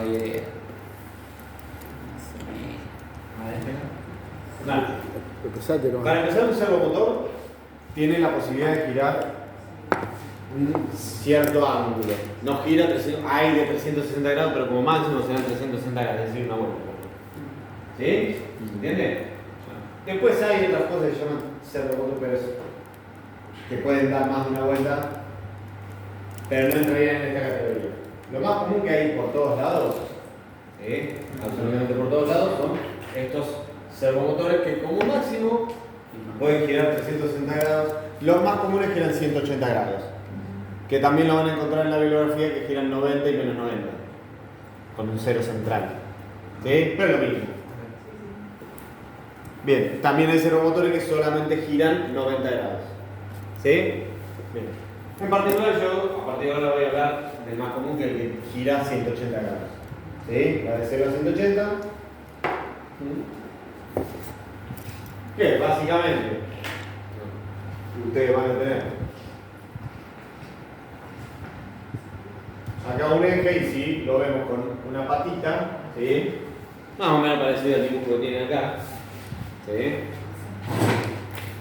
idea. Para empezar, un servomotor tiene la posibilidad de girar un cierto ángulo. No gira, hay de 360 grados, pero como máximo serán 360 grados, es decir, una vuelta. ¿Sí? ¿Se entiende? Después hay otras cosas que se llaman servomotores que pueden dar más de una vuelta, pero no entrarían en esta categoría. Lo más común que hay por todos lados, ¿sí? Absolutamente por todos lados, son estos servomotores que como máximo pueden girar 360 grados. Los más comunes giran 180 grados, que también lo van a encontrar en la bibliografía, que giran 90 y menos 90, con un cero central. ¿Sí? Pero lo mismo. Bien, también hay servomotores que solamente giran 90 grados. ¿Sí? Bien. En particular yo, a partir de ahora voy a hablar del más común, que es el que gira 180 grados. ¿Sí? Va de 0 a 180. ¿Qué? Básicamente, ustedes van a tener acá un eje, y si lo vemos con una patita, ¿sí? Más o menos parecido al dibujo que tiene acá. ¿Sí?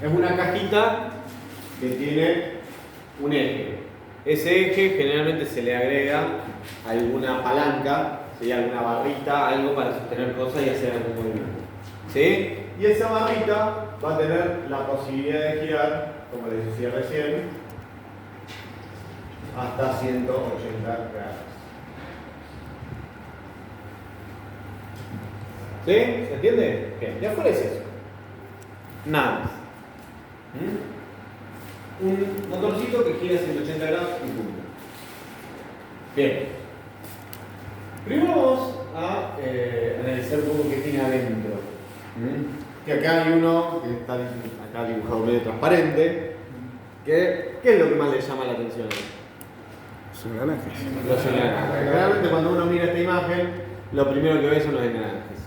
Es una cajita que tiene un eje. Ese eje generalmente se le agrega alguna palanca, ¿sí? Alguna barrita, algo para sostener cosas y hacer algún movimiento. ¿Sí? Y esa barrita va a tener la posibilidad de girar, como les decía recién, hasta 180 grados. ¿Sí? ¿Se entiende? Bien, ya fuera es eso. Nada más. Un motorcito que gira 180 grados y punto. Bien. Primero vamos a analizar un poco qué tiene adentro. Que acá hay uno que está acá dibujado medio transparente. ¿Qué es lo que más le llama la atención? Los engranajes. Los engranajes. Realmente cuando uno mira esta imagen, lo primero que ve son los engranajes.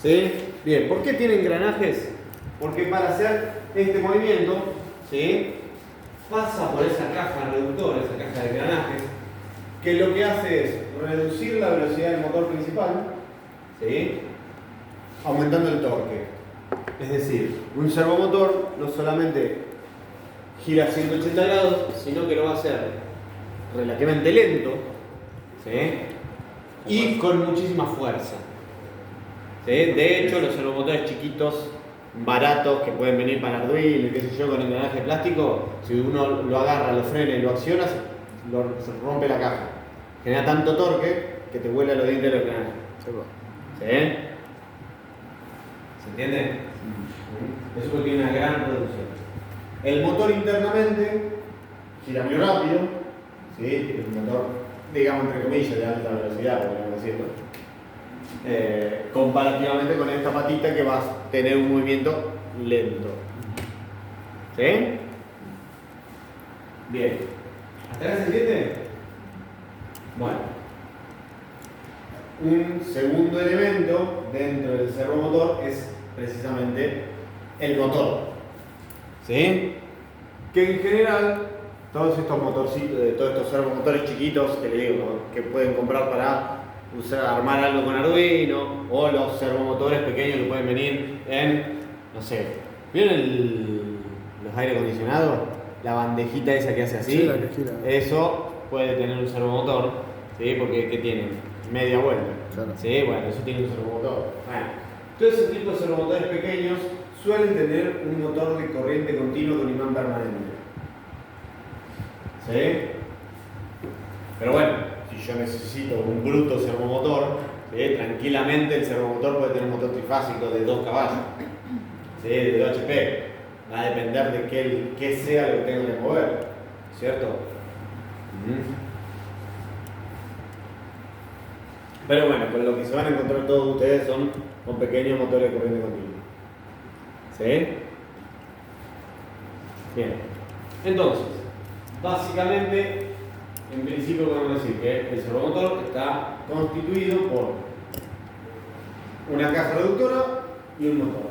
¿Sí? Bien, ¿por qué tiene engranajes? Porque para hacer este movimiento, ¿sí? Pasa por esa caja reductora, esa caja de engranajes, que lo que hace es reducir la velocidad del motor principal, ¿sí? Aumentando el torque. Es decir, un servomotor no solamente gira 180 grados, sino que lo va a hacer relativamente lento, ¿sí? Y con muchísima fuerza. ¿Sí? De hecho, los servomotores chiquitos, baratos, que pueden venir para Arduino y qué sé yo, con engranaje de plástico, si uno lo agarra, lo frena y lo acciona, se rompe la caja. Genera tanto torque que te vuela los dientes de los engranajes. ¿Sí? ¿Se entiende? Eso porque tiene una gran reducción. El motor internamente gira muy rápido, ¿sí? Es un motor, digamos, entre comillas, de alta velocidad, podríamos decirlo. Comparativamente con esta patita que va a tener un movimiento lento. ¿Sí? Bien. ¿Hasta acá se entiende? Bueno. Un segundo elemento dentro del servomotor es precisamente el motor. ¿Sí? Que en general todos estos motorcitos, todos estos servomotores chiquitos que le digo, que pueden comprar para armar algo con Arduino, o los servomotores pequeños que pueden venir en, no sé, ¿vieron los aire acondicionados? La bandejita esa que hace así, sí, la que gira. Eso puede tener un servomotor, ¿sí? Porque ¿qué tiene? Media vuelta. Claro. Sí, bueno, eso tiene un servomotor. Bueno, todo ese tipo de servomotores pequeños suelen tener un motor de corriente continua con imán permanente. ¿Sí? Pero bueno, si yo necesito un bruto servomotor, ¿sí? Tranquilamente el servomotor puede tener un motor trifásico de 2 caballos, ¿sí? De 2 HP. Va a depender de qué sea lo que tengo que mover, ¿cierto? Pero bueno, con lo que se van a encontrar todos ustedes son con pequeños motores de corriente continua. ¿Sí? Bien. Entonces, básicamente, en principio podemos decir que el servomotor está constituido por una caja reductora y un motor.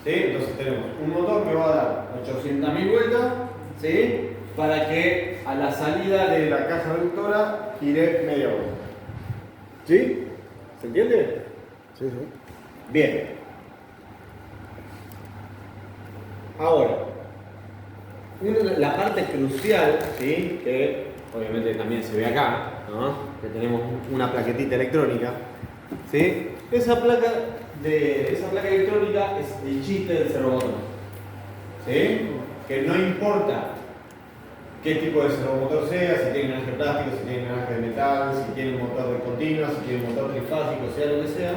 ¿Sí? Entonces tenemos un motor que va a dar 800.000 vueltas, ¿sí? Para que a la salida de la caja reductora gire media vuelta. ¿Sí? ¿Se entiende? Sí, sí. Bien. Ahora, la parte crucial, ¿sí? Que obviamente también se ve acá, ¿no? Que tenemos una plaquetita electrónica, ¿sí? Esa placa electrónica es el chiste del servomotor, ¿sí? Que no importa qué tipo de servomotor sea, si tiene engranaje plástico, si tiene engranaje de metal, si tiene un motor de continua, si tiene un motor trifásico, sea lo que sea,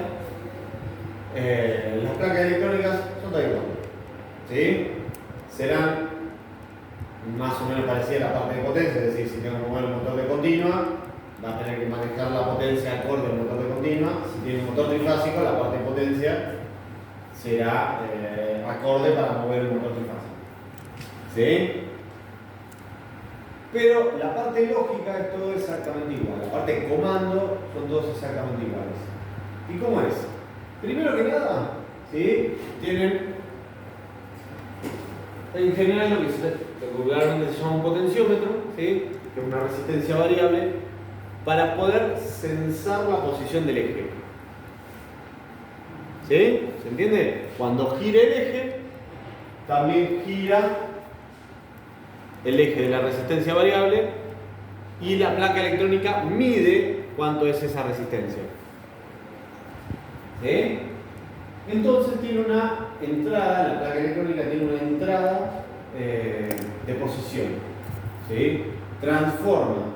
las placas electrónicas son todas iguales, ¿sí? Serán más o menos parecidas a la parte de potencia, es decir, si tengo que mover un motor de continua, va a tener que manejar la potencia acorde al motor de continua. Si tiene un motor trifásico, la parte de potencia será acorde para mover el motor trifásico, ¿sí? Pero la parte lógica es todo exactamente igual. La parte de comando son todos exactamente iguales. ¿Y cómo es? Primero que nada, ¿sí? Tienen en general lo que vulgarmente se llama un potenciómetro, ¿sí? Que es una resistencia variable, para poder censar la posición del eje. ¿Sí? ¿Se entiende? Cuando gira el eje, también gira el eje de la resistencia variable y la placa electrónica mide cuánto es esa resistencia. ¿Sí? Entonces tiene una entrada, la placa electrónica tiene una entrada de posición. ¿Sí? Transforma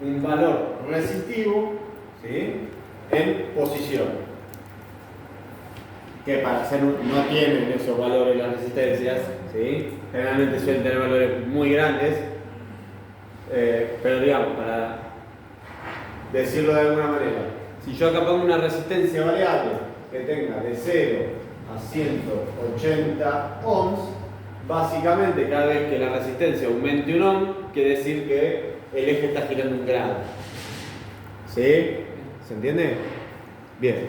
un valor resistivo, ¿sí? En posición. Que para hacer no tienen esos valores las resistencias, ¿sí? Generalmente suelen tener valores muy grandes, pero digamos, para decirlo de alguna manera, si yo acá pongo una resistencia variable que tenga de 0 a 180 ohms, básicamente cada vez que la resistencia aumente un ohm, quiere decir que el eje está girando un grado. ¿Sí? ¿Se entiende? Bien.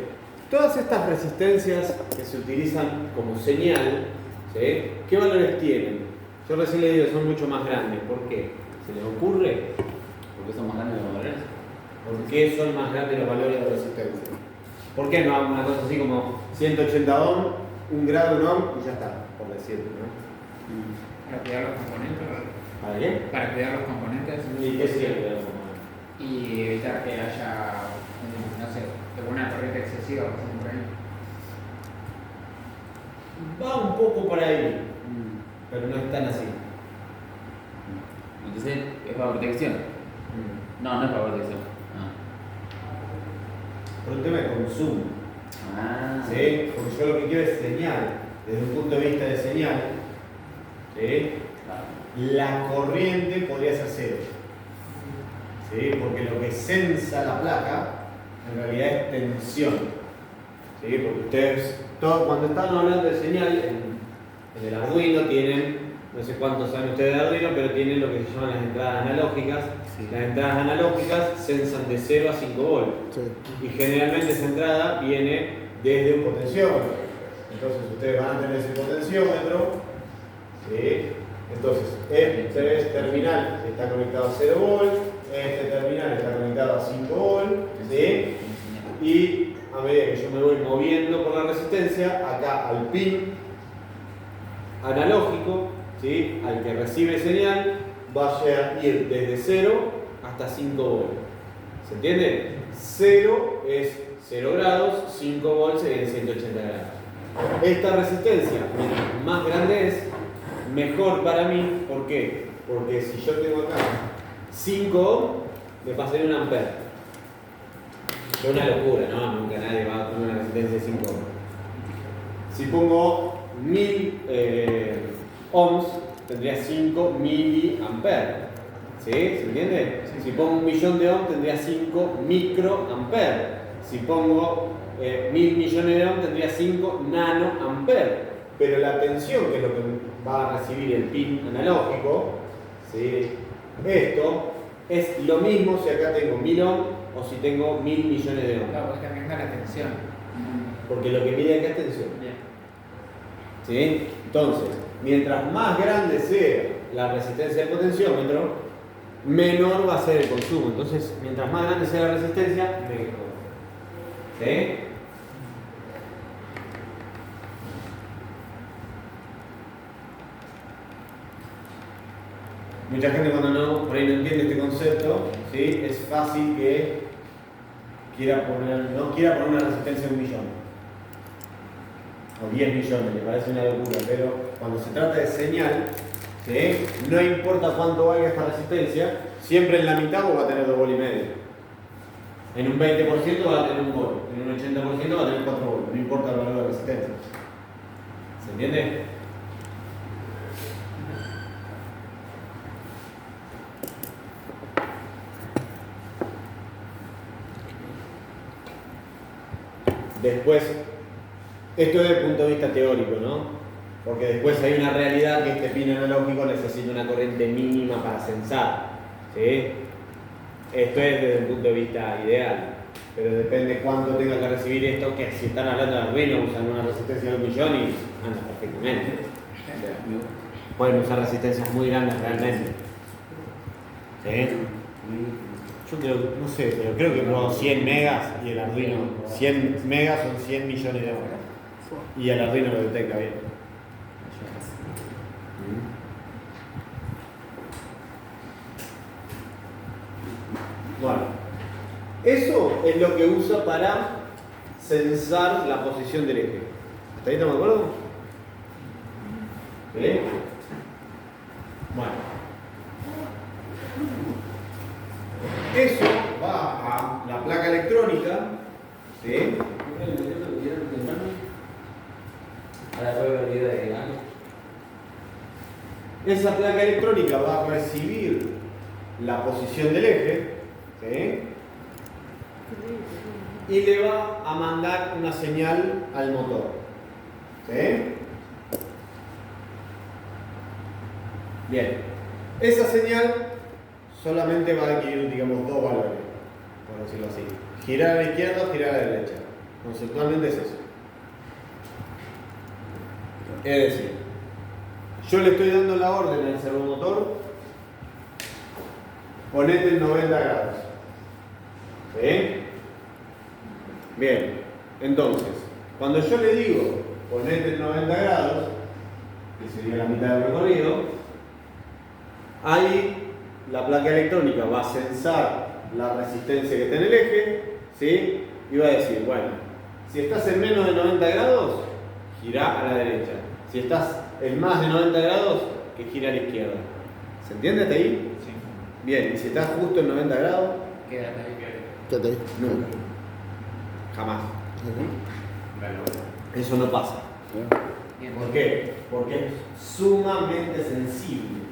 Todas estas resistencias que se utilizan como señal, ¿sí? ¿Qué valores tienen? Yo recién le digo que son mucho más grandes. ¿Por qué? ¿Se les ocurre? ¿Por qué son más grandes los valores? ¿Por qué son más grandes los valores de resistencia? ¿Por qué no hago una cosa así como 180 ohm, un grado, un ohm y ya está? Por decirlo, ¿no? Para cuidar los componentes. ¿Para qué? Para cuidar los componentes ¿Y qué sería cuidar los componentes? y evitar que haya, no sé, alguna corriente excesiva, por ejemplo. Va un poco por ahí, pero no es tan así. Entonces, ¿es para protección? No, no es para protección. Por un tema de consumo. Ah. ¿Sí? Porque yo lo que quiero es señal, desde un punto de vista de señal, ¿sí? La corriente podría ser cero. ¿Sí? Porque lo que sensa la placa en realidad es tensión. ¿Sí? Porque ustedes, cuando están hablando de señal, en el Arduino tienen, no sé cuántos saben ustedes de Arduino, pero tienen lo que se llaman las entradas analógicas. Sí. Las entradas analógicas sensan de 0 a 5 volts. Sí. Y generalmente esa entrada viene desde un potenciómetro. Entonces ustedes van a tener ese potenciómetro. ¿Sí? Entonces, este terminal está conectado a 0 volts, este terminal está conectado a 5 volts, ¿sí? Y a medida que yo me voy moviendo por la resistencia, acá al pin analógico, ¿sí? Al que recibe señal, va a ir desde 0 hasta 5 volts. ¿Se entiende? 0 es 0 grados, 5 volts serían 180 grados. Esta resistencia, mientras más grande es, mejor para mí. ¿Por qué? Porque si yo tengo acá 5 ohm, me pasaría un ampere. Es una locura, ¿no? Nunca nadie va a poner una resistencia de 5 ohm. Si pongo 1000 ohms, tendría 5 miliamperes. ¿Sí? ¿Se entiende? Si pongo 1.000.000 de ohms, tendría 5 microamperes. Si pongo 1.000 millones de ohms, tendría 5 nanoamperes. Pero la tensión, que es lo que va a recibir el pin analógico, ¿sí? Esto es lo mismo si acá tengo 1000 ohms o si tengo 1.000 millones de ohms. Claro, porque también da la tensión. Porque lo que mide acá es tensión. Bien. ¿Sí? Entonces, mientras más grande sea la resistencia del potenciómetro, menor va a ser el consumo. Entonces, mientras más grande sea la resistencia, mejor. ¿Sí? Mucha gente cuando no, por ahí no entiende este concepto, ¿sí? Es fácil que no quiera poner una resistencia de 1 millón o 10 millones, le parece una locura, pero cuando se trata de señal, ¿sí? No importa cuánto valga esta resistencia, siempre en la mitad va a tener 2 volt y medio. En un 20% va a tener 1 volt, en un 80% va a tener 4 volt, no importa el valor de la resistencia. ¿Se entiende? Después, esto desde el punto de vista teórico, ¿no? Porque después hay una realidad que este pin analógico necesita una corriente mínima para sensar, ¿sí? Esto es desde el punto de vista ideal, pero depende cuánto tenga que recibir esto, que si están hablando de Arduino usan una resistencia de 1 millón y anda perfectamente. O sea, pueden usar resistencias muy grandes realmente. ¿Sí? Yo creo, no sé, pero creo que probó 100 megas y el Arduino, 100 megas son 100 millones de horas. Y el Arduino lo detecta bien. Bueno, eso es lo que usa para censar la posición del eje. ¿Hasta ahí estamos de acuerdo? ¿Sí? Bueno. Eso va a la placa electrónica, ¿sí? Esa placa electrónica va a recibir la posición del eje, ¿sí? Y le va a mandar una señal al motor, ¿sí? Bien, esa señal solamente va a adquirir, digamos, 2 valores, por decirlo así. Girar a la izquierda o girar a la derecha. Conceptualmente es eso. Es decir, yo le estoy dando la orden al servomotor, ponete en 90 grados. ¿Sí? Bien, entonces, cuando yo le digo ponete en 90 grados, que sería la mitad del recorrido, ahí la placa electrónica va a censar la resistencia que está en el eje, ¿sí? Y va a decir, bueno, si estás en menos de 90 grados, gira a la derecha. Si estás en más de 90 grados, que gira a la izquierda. ¿Se entiende hasta ahí? Sí. Bien, y si estás justo en 90 grados, Quédate ahí. Quédate ahí. nunca. Jamás. Ujú. Eso no pasa. Bien. ¿Por qué? Porque es sumamente sensible.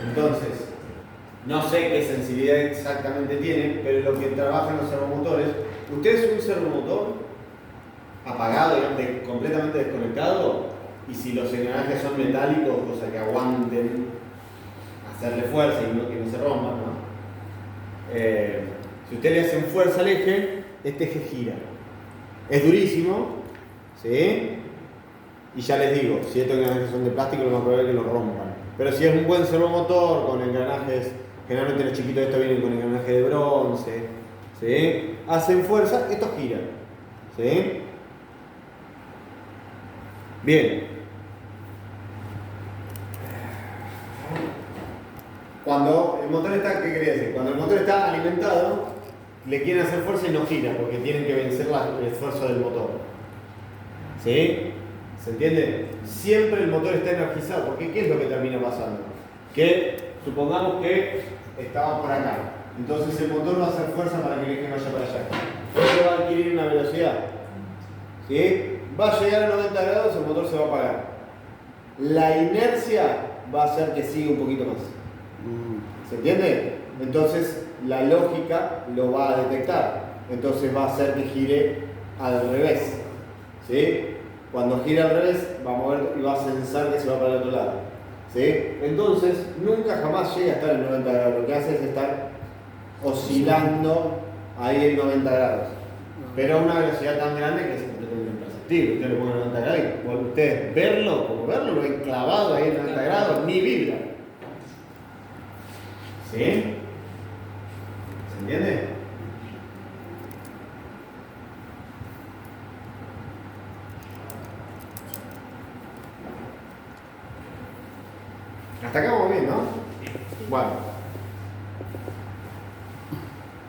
Entonces, no sé qué sensibilidad exactamente tiene, pero lo que trabajan los servomotores, usted es un servomotor apagado, digamos, completamente desconectado, y si los engranajes son metálicos, o sea que aguanten hacerle fuerza y no, que no se rompan, ¿no? Si usted le hacen fuerza al eje, este eje gira. Es durísimo, ¿sí? Y ya les digo, si estos engranajes son de plástico, lo más probable es que los rompan. Pero si es un buen servomotor con engranajes, generalmente los chiquitos de estos vienen con engranaje de bronce, ¿sí? Hacen fuerza, estos giran, ¿sí? Bien. Cuando el motor está, ¿qué quería decir? Cuando el motor está alimentado, le quieren hacer fuerza y no gira, porque tienen que vencer el esfuerzo del motor. ¿Sí? ¿Se entiende? Siempre el motor está energizado, porque ¿qué es lo que termina pasando? Que supongamos que estaba por acá, entonces el motor va a hacer fuerza para que el eje vaya para allá. Esto va a adquirir una velocidad. ¿Sí? Va a llegar a 90 grados, el motor se va a apagar. La inercia va a hacer que siga un poquito más. ¿Se entiende? Entonces la lógica lo va a detectar. Entonces va a hacer que gire al revés. ¿Sí? Cuando gira al revés, va a mover y va a censar que se va para el otro lado. ¿Sí? Entonces nunca jamás llega a estar en 90 grados. Lo que hace es estar oscilando ahí en 90 grados. Pero a una velocidad tan grande que es completamente imperceptible. Usted le pone 90 grados y ustedes verlo, como verlo, lo ven clavado ahí en 90 grados, ni vibra. ¿Sí? ¿Se entiende? Hasta acá vamos bien, ¿no? Bueno.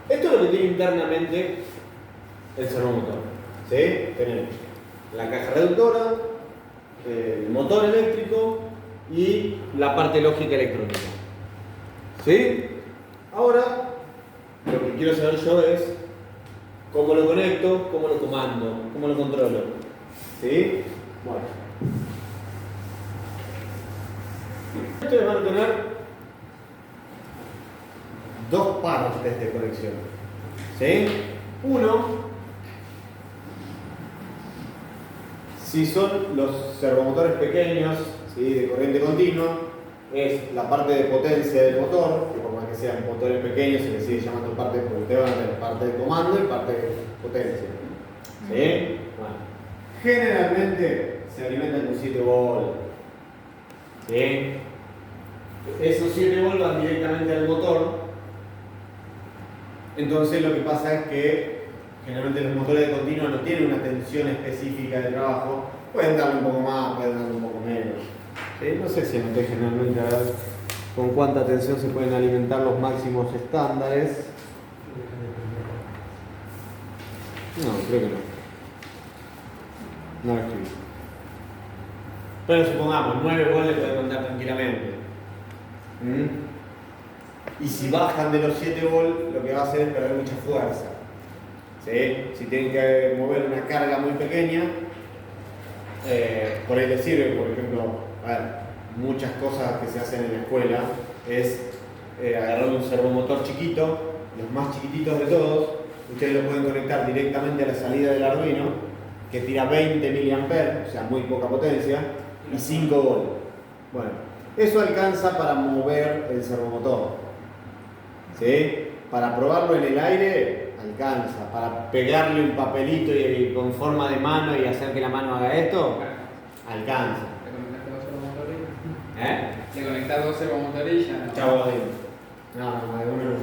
Esto es lo que tiene internamente el servomotor. ¿Sí? Tenemos la caja reductora, el motor eléctrico y la parte lógica electrónica. ¿Sí? Ahora, lo que quiero saber yo es cómo lo conecto, cómo lo comando, cómo lo controlo. ¿Sí? Bueno. Ustedes van a tener dos partes de conexión. ¿Sí? Uno, si son los servomotores pequeños, ¿sí? De corriente continua, es la parte de potencia del motor, que por más que sean motores pequeños se les sigue llamando parte, porque ustedes van a tener parte de comando y parte de potencia. ¿Sí? Bueno. Generalmente se alimentan con 7 volt. ¿Sí? Esos 7 volt van directamente al motor. Entonces lo que pasa es que generalmente los motores de continua no tienen una tensión específica de trabajo. Pueden darle un poco más, pueden darle un poco menos. ¿Sí? No sé si anoté generalmente a ver con cuánta tensión se pueden alimentar los máximos estándares. No, creo que no. No lo escribí. Pero supongamos, 9 volt le pueden mandar tranquilamente. Y si bajan de los 7 volt, lo que va a hacer es perder mucha fuerza. ¿Sí? Si tienen que mover una carga muy pequeña, por ahí les sirve, por ejemplo, a ver, muchas cosas que se hacen en la escuela es agarrar un servomotor chiquito, los más chiquititos de todos, ustedes lo pueden conectar directamente a la salida del Arduino, que tira 20 mA, o sea, muy poca potencia, y 5 volt. Bueno, eso alcanza para mover el servomotor. ¿Sí? Para probarlo en el aire, alcanza. Para pegarle un papelito y con forma de mano y hacer que la mano haga esto, alcanza. Le conectas 2 servomotores y ya no. Chavo, no, de uno no.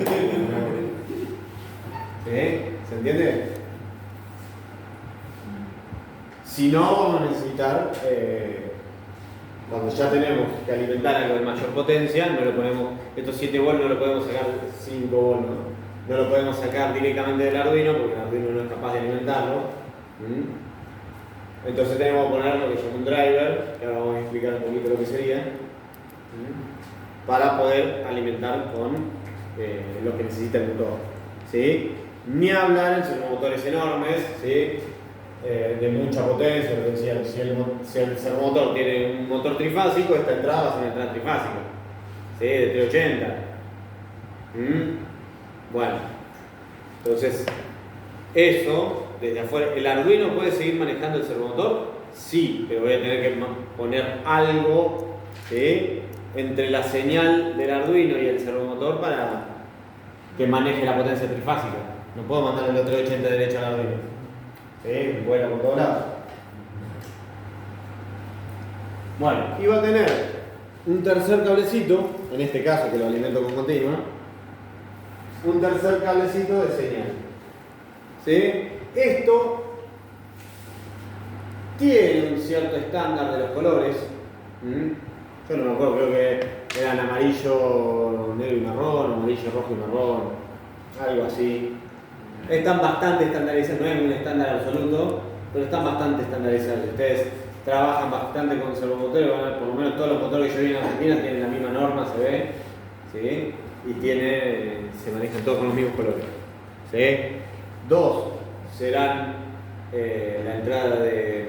¿Sí? ¿Se entiende? Si no, vamos a necesitar, cuando ya tenemos que alimentar algo de mayor potencia, no lo ponemos, estos 7 volt no lo podemos sacar 5 volt, no lo podemos sacar directamente del Arduino porque el Arduino no es capaz de alimentarlo. Entonces tenemos que poner lo que llama un driver, que ahora vamos a explicar un poquito lo que sería, para poder alimentar con lo que necesita el motor. ¿Sí? Ni hablar en servomotores enormes, ¿sí? De mucha potencia, lo que decía, si el servomotor tiene un motor trifásico, esta entrada va a ser una entrada trifásica, ¿sí? De 380. Bueno, entonces eso, desde afuera, ¿el Arduino puede seguir manejando el servomotor? Sí, pero voy a tener que poner algo, ¿sí? Entre la señal del Arduino y el servomotor para que maneje la potencia trifásica. No puedo mandar el 380 derecho al Arduino. ¿Sí? Vuela por todos lados. Bueno, y va a tener un tercer cablecito, en este caso que lo alimento con continua, un tercer cablecito de señal. ¿Sí? Esto tiene un cierto estándar de los colores. Yo no me acuerdo, creo que eran amarillo, negro y marrón, amarillo, rojo y marrón, algo así. Están bastante estandarizados, no es un estándar absoluto, pero están bastante estandarizados. Ustedes trabajan bastante con servomotores, por lo menos todos los motores que yo vi en Argentina tienen la misma norma, se ve, ¿sí? Y se manejan todos con los mismos colores. ¿Sí? Dos serán la entrada de...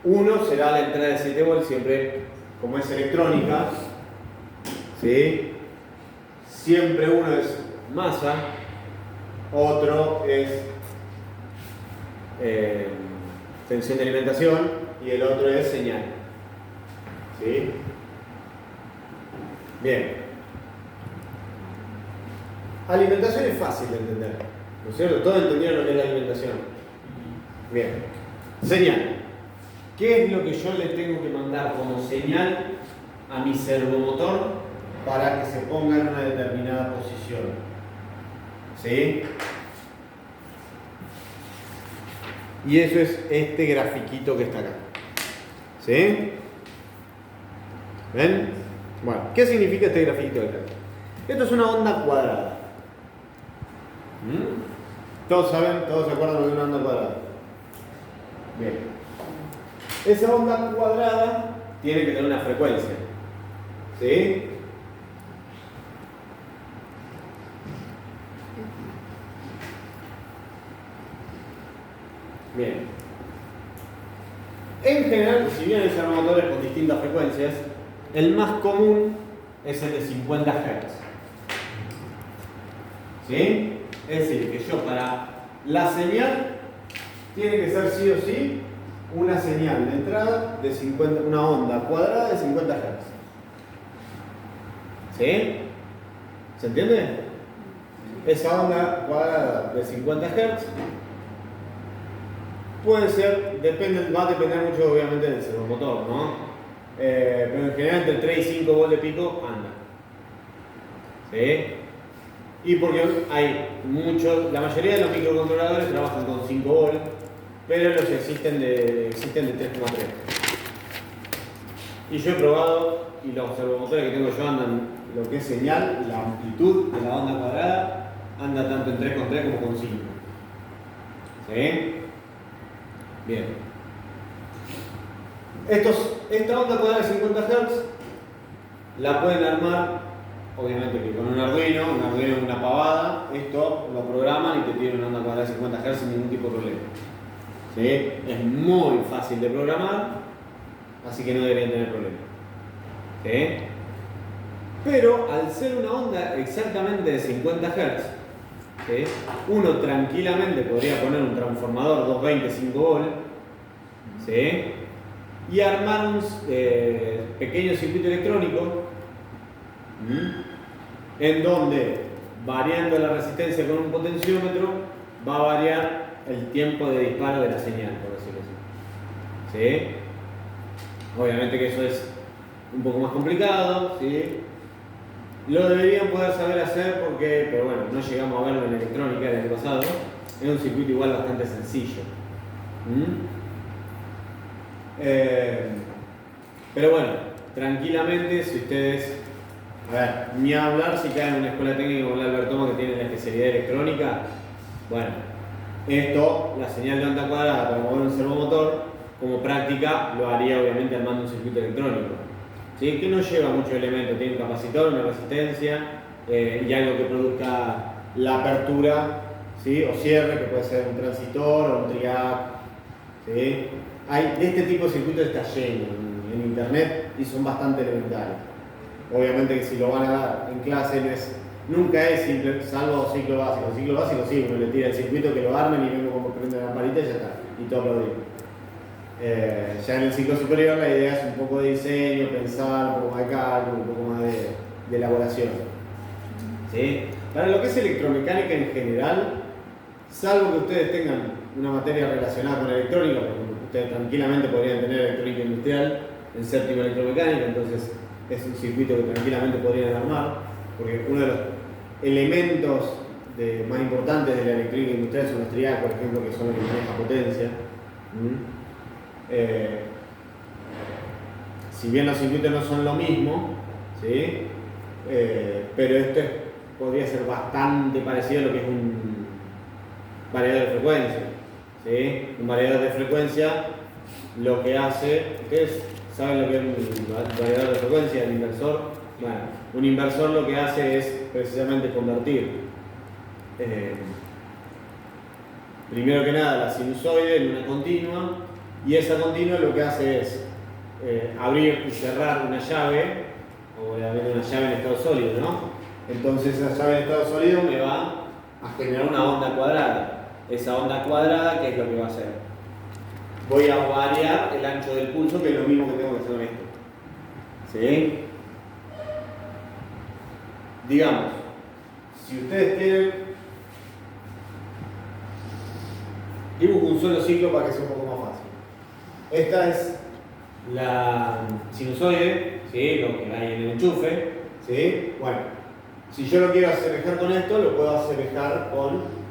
Uno será la entrada de 7 volt, siempre como es electrónica, ¿sí? Siempre uno es masa, otro es tensión de alimentación y el otro es señal. ¿Sí? Bien. Alimentación es fácil de entender, ¿no es cierto? Todos entendieron lo que es la alimentación. Bien. Señal. ¿Qué es lo que yo le tengo que mandar como señal a mi servomotor para que se ponga en una determinada posición? ¿Sí? Y eso es este grafiquito que está acá. ¿Sí? ¿Ven? Bueno, ¿qué significa este grafito de acá? Esto es una onda cuadrada. ¿Todos saben? ¿Todos se acuerdan lo de una onda cuadrada? Bien. Esa onda cuadrada tiene que tener una frecuencia. ¿Sí? Bien. En general, si bien hay servomotores con distintas frecuencias, el más común es el de 50 Hz. ¿Sí? Es decir, que yo para la señal tiene que ser sí o sí una señal de entrada de 50, una onda cuadrada de 50 Hz. ¿Sí? ¿Se entiende? Esa onda cuadrada de 50 Hz puede ser, va a depender mucho obviamente del servomotor, ¿no? Pero en general entre 3 y 5 volts de pico anda. ¿Sí? Y porque hay muchos, la mayoría de los microcontroladores trabajan con 5 volts, pero los existen de 3,3. Y yo he probado, y los servomotores que tengo yo andan, lo que es señal, la amplitud de la onda cuadrada, anda tanto en 3,3 como con 5. ¿Sí? Bien. Esta onda cuadrada de 50 Hz la pueden armar, obviamente que con un Arduino es una pavada. Esto lo programan y te tiene una onda cuadrada de 50 Hz sin ningún tipo de problema. ¿Sí? Es muy fácil de programar, así que no deberían tener problema. ¿Sí? Pero al ser una onda exactamente de 50 Hz, ¿sí? Uno tranquilamente podría poner un transformador 220 5 volts, ¿sí? Y armar un pequeño circuito electrónico en donde, variando la resistencia con un potenciómetro, va a variar el tiempo de disparo de la señal, por decirlo así. ¿Sí? Obviamente que eso es un poco más complicado, ¿sí? Lo deberían poder saber hacer porque, pero bueno, no llegamos a verlo en electrónica el año pasado. Es un circuito igual bastante sencillo. Pero bueno, tranquilamente, si ustedes, a ver, ni hablar si caen en una escuela técnica como la Albertoma que tiene la especialidad de electrónica, bueno, esto, la señal de onda cuadrada para mover un servomotor, como práctica lo haría obviamente armando un circuito electrónico. ¿Sí? Que no lleva muchos elementos, tiene un capacitor, una resistencia y algo que produzca la apertura, ¿sí? O cierre, que puede ser un transistor o un triac. ¿Sí? De este tipo de circuitos está lleno en internet y son bastante elementales. Obviamente que si lo van a dar en clase nunca es simple, salvo ciclo básico. Ciclo básico sí, uno le tira el circuito, que lo armen y vemos cómo prende la lamparita y ya está, y todo aplaudido. Ya en el ciclo superior la idea es un poco de diseño, pensar, un poco más de cálculo, un poco más de elaboración. ¿Sí? Para lo que es electromecánica en general, salvo que ustedes tengan una materia relacionada con electrónica, porque ustedes tranquilamente podrían tener electrónica industrial en séptimo electromecánica, entonces es un circuito que tranquilamente podrían armar, porque uno de los elementos más importantes de la electrónica industrial son los triac, por ejemplo, que son los que manejan potencia. Si bien los circuitos no son lo mismo, ¿sí? Pero esto podría ser bastante parecido a lo que es un variador de frecuencia. ¿Sí? Un variador de frecuencia lo que hace, ¿ustedes saben lo que es un variador de frecuencia? El inversor. Bueno, un inversor lo que hace es precisamente convertir primero que nada la sinusoide en una continua, y esa continua lo que hace es abrir y cerrar una llave, obviamente una llave en estado sólido, ¿no? Entonces esa llave en estado sólido me va a generar una onda cuadrada. Esa onda cuadrada, ¿qué es lo que va a hacer? Voy a variar el ancho del pulso, que es lo mismo que tengo que hacer con esto. ¿Sí? Digamos, si ustedes tienen, dibujo un solo ciclo para que sea un poco más fácil. Esta es la sinusoide, ¿sí? Lo que hay en el enchufe, ¿sí? Bueno, si yo lo quiero asemejar con esto, lo puedo asemejar con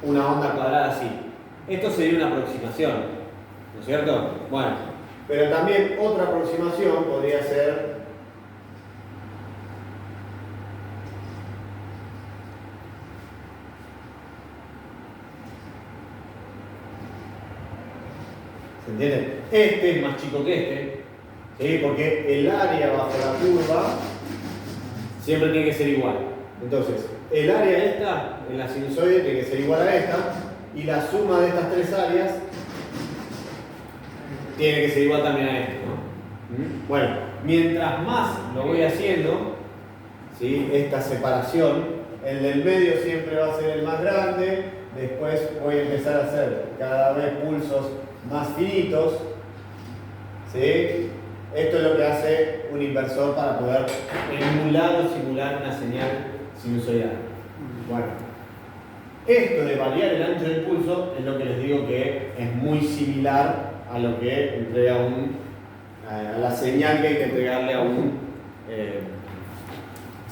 una onda cuadrada así. Esto sería una aproximación, ¿no es cierto? Bueno, Pero también otra aproximación podría ser ¿se entiende? Este es más chico que este, ¿sí? Porque el área bajo la curva siempre tiene que ser igual. Entonces, el área esta en la sinusoide tiene que ser igual a esta, y la suma de estas tres áreas tiene que ser igual también a esta, ¿no? Bueno, mientras más lo voy haciendo, ¿sí? Esta separación, el del medio siempre va a ser el más grande, después voy a empezar a hacer cada vez pulsos más finitos, ¿sí? Esto es lo que hace un inversor para poder emular o simular una señal sinusoidal. Bueno, esto de variar el ancho del pulso es lo que les digo que es muy similar a lo que entrega a la señal que hay que entregarle a un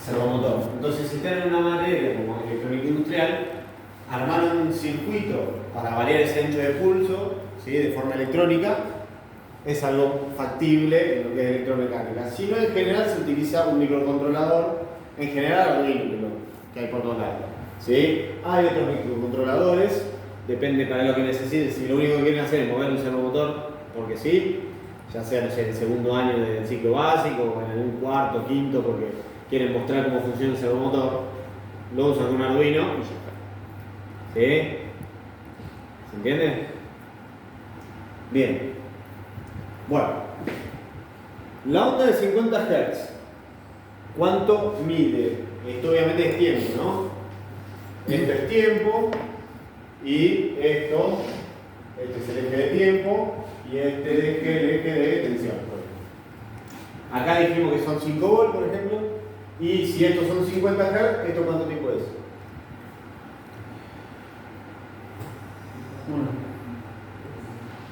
servomotor. Entonces, si están en una materia como electrónica industrial, armar un circuito para variar ese ancho de pulso, ¿sí? De forma electrónica, es algo factible en lo que es electromecánica. Si no, en general se utiliza un microcontrolador, en general Arduino, que hay por todos lados, ¿sí? Hay otros microcontroladores, depende para lo que necesiten. Si lo único que quieren hacer es mover un servomotor, porque sí, ya sea, no sé, en el segundo año del ciclo básico o en algún cuarto, quinto, porque quieren mostrar cómo funciona el servomotor, lo usan con un Arduino y ya está. ¿Sí? ¿Se entiende? Bien. Bueno, la onda de 50 Hz, ¿cuánto mide? Esto obviamente es tiempo, ¿no? Esto es tiempo y esto, este es el eje de tiempo y este es el eje de tensión. Acá dijimos que son 5 volts, por ejemplo, y si estos son 50 Hz, ¿esto cuánto tiempo es? 1.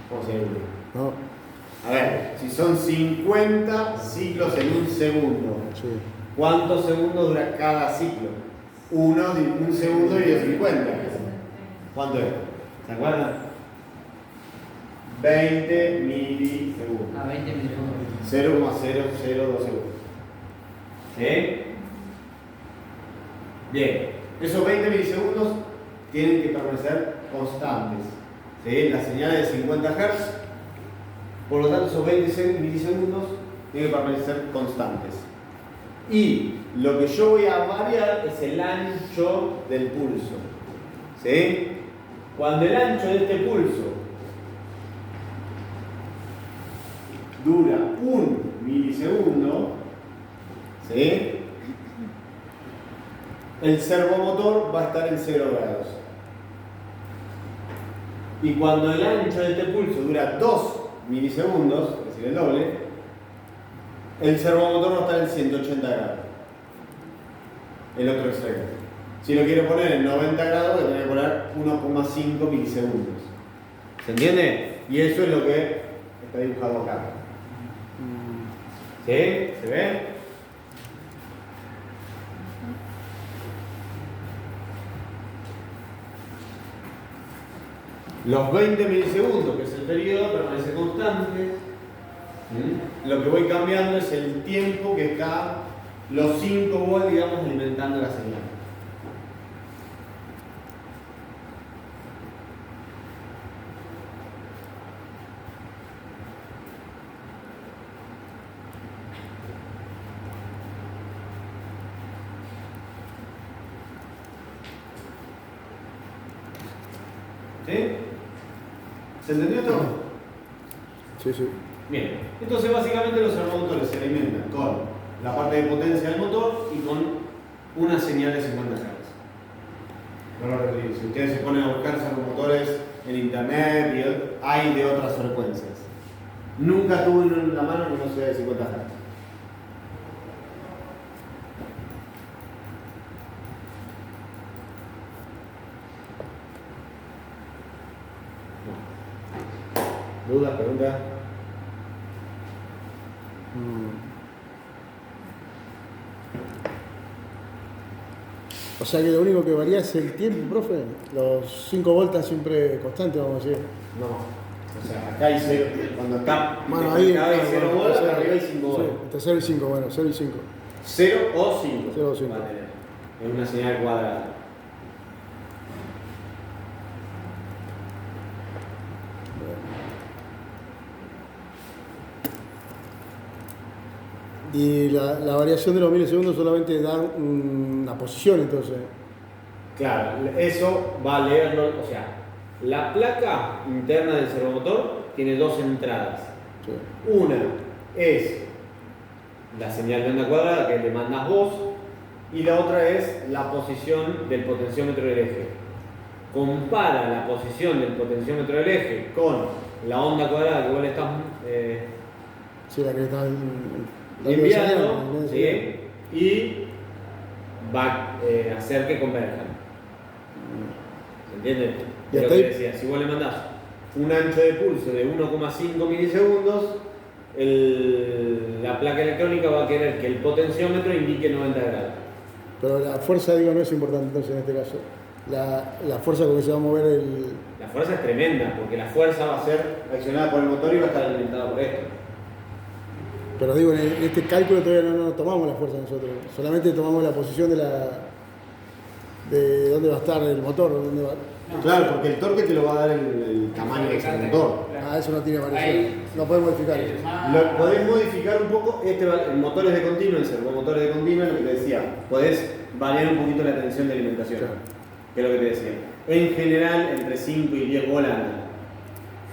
¿Cómo se llama? No, A ver, si son 50 ciclos en un segundo, sí. ¿cuántos segundos dura cada ciclo? Un segundo y 50. ¿Cuánto es? ¿Se acuerdan? 20 milisegundos. A 20 milisegundos. 0,002 segundos. ¿Sí? Bien. Esos 20 milisegundos tienen que permanecer constantes. ¿Sí? Las señales de 50 Hz. Por lo tanto, esos 20 milisegundos tienen que permanecer constantes. Y lo que yo voy a variar es el ancho del pulso. ¿Sí? Cuando el ancho de este pulso dura 1 milisegundo, ¿sí? El servomotor va a estar en 0 grados. Y cuando el ancho de este pulso dura 2 milisegundos, es decir, el doble, el servomotor va a estar en 180 grados. El otro extremo. Si lo quiero poner en 90 grados, voy a tener que poner 1,5 milisegundos. ¿Se entiende? Y eso es lo que está dibujado acá. ¿Sí? ¿Se ve? Los 20 milisegundos, que es el periodo, permanece constante. Lo que voy cambiando es el tiempo que está los 5 volts, digamos, alimentando la señal. ¿Sí? ¿Se entendió todo? Sí, sí. Bien, entonces básicamente los servomotores se alimentan con la parte de potencia del motor y con una señal de 50 Hz. Vuelvo a repetir, si ustedes se ponen a buscar servomotores en internet, hay de otras frecuencias. Nunca tuve uno en la mano que no sea de 50 Hz. ¿Dudas, preguntas? O sea que lo único que varía es el tiempo, profe. Los 5 voltas siempre constantes, vamos a decir. No. O sea, acá hay 0, cuando está Bueno, ahí. acá hay 0 bueno, bolas, cero. acá arriba hay 5 Sí, bolas. entre 0 y 5, bueno, 0 y 5. 0 o 5. 0 o 5. Va a tener. Es una señal cuadrada. Y la variación de los milisegundos solamente da una posición, entonces. Claro, eso va a leerlo, o sea, la placa interna del servomotor tiene dos entradas. Sí. Una es la señal de onda cuadrada que le mandas vos y la otra es la posición del potenciómetro del eje. Compara la posición del potenciómetro del eje con la onda cuadrada que vos le estás Sí, la que está enviando, ¿sí? Y va a hacer que converjan. ¿Se entiende? Y Es lo hasta que ahí- decía, si vos le mandás un ancho de pulso de 1,5 milisegundos, la placa electrónica va a querer que el potenciómetro indique 90 grados. Pero la fuerza, digo, no es importante entonces en este caso. La fuerza con que se va a mover el. La fuerza es tremenda, porque la fuerza va a ser accionada por el motor y va a estar alimentada por esto. Pero digo, en este cálculo todavía no tomamos la fuerza nosotros. Solamente tomamos la posición de dónde va a estar el motor, dónde va. Claro, porque el torque te lo va a dar el tamaño del motor. Ah, eso no tiene variación. Ahí. No podemos modificar El eso. más- Lo podés modificar un poco, el motor es de continuo, el servomotor es de continuo, lo que te decía, podés variar un poquito la tensión de alimentación, Claro. que es lo que te decía. En general, entre 5 y 10 bolas andan.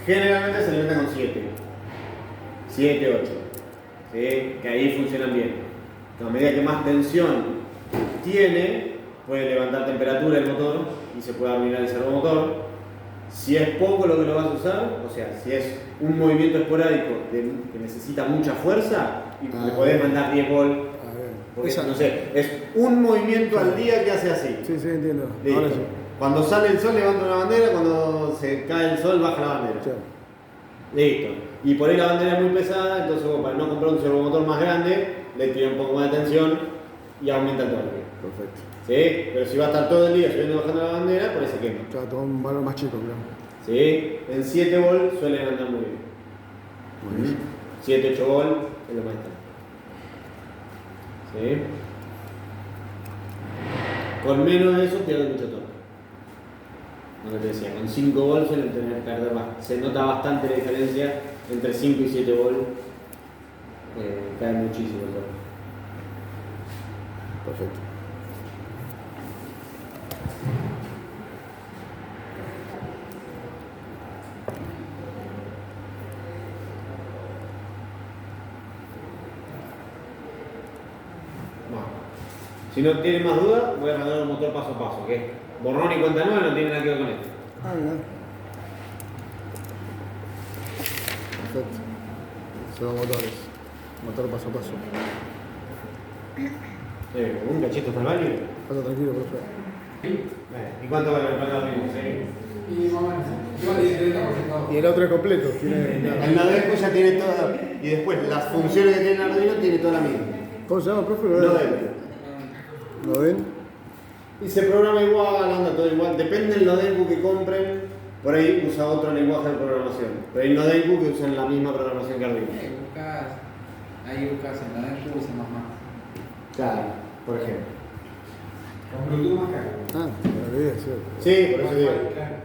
Generalmente se alimenta con 7, 7, 8, ¿sí? Que ahí funcionan bien. A medida que más tensión tiene, puede levantar temperatura el motor y se puede arruinar el servomotor. Si es poco lo que lo vas a usar, o sea, si es un movimiento esporádico que necesita mucha fuerza, y le podés mandar 10 volt, Ah, bien. porque Esa- no sé, es un movimiento al día que hace así. Sí, sí, entiendo. Listo. Ahora sí. Cuando sale el sol levanta una bandera, cuando se cae el sol baja la bandera. Sí. Listo. Y por ahí la bandera es muy pesada, entonces vos, para no comprar un servomotor más grande, le tira un poco más de tensión y aumenta el torque. Perfecto. ¿Sí? Pero si va a estar todo el día subiendo y bajando la bandera, por ahí se quema. Claro, toma un valor más chico, claro. ¿Sí? En 7 volt suele andar muy bien. Muy bien. 7, 8 volt es lo más estable. ¿Sí? Con menos de eso pierde mucho torque. Como te decía, con 5 volt suelen perder más. Se nota bastante la diferencia entre 5 y 7 volt. Cae muchísimo el torque. Perfecto. Bueno. Si no tienen más dudas, voy a mandar un motor paso a paso, que es borrón y cuenta nueva, no tiene nada que ver con esto. Ah, mira. Perfecto. Son motores. Motor paso a paso. ¿Un cachito está el baño? Pasa tranquilo, profe. ¿Y cuánto vale el plato mismo? Y más o menos. Igual de 30%. Y el otro es completo. Tiene. El Nadeco ya tiene toda, y después las funciones que tiene el Arduino tiene toda la misma. ¿Cómo se llama, profe? Nadeco. ¿Lo ven? Y se programa igual, anda todo igual. Depende del Nadeco que compren, por ahí usa otro lenguaje de programación. Pero hay Nadeco que usan la misma programación que Arduino. Ahí buscas en la DENCU usa más. Claro, por ejemplo. Con Bluetooth más caro. Ah, la idea, cierto. Sí, por eso digo. Claro.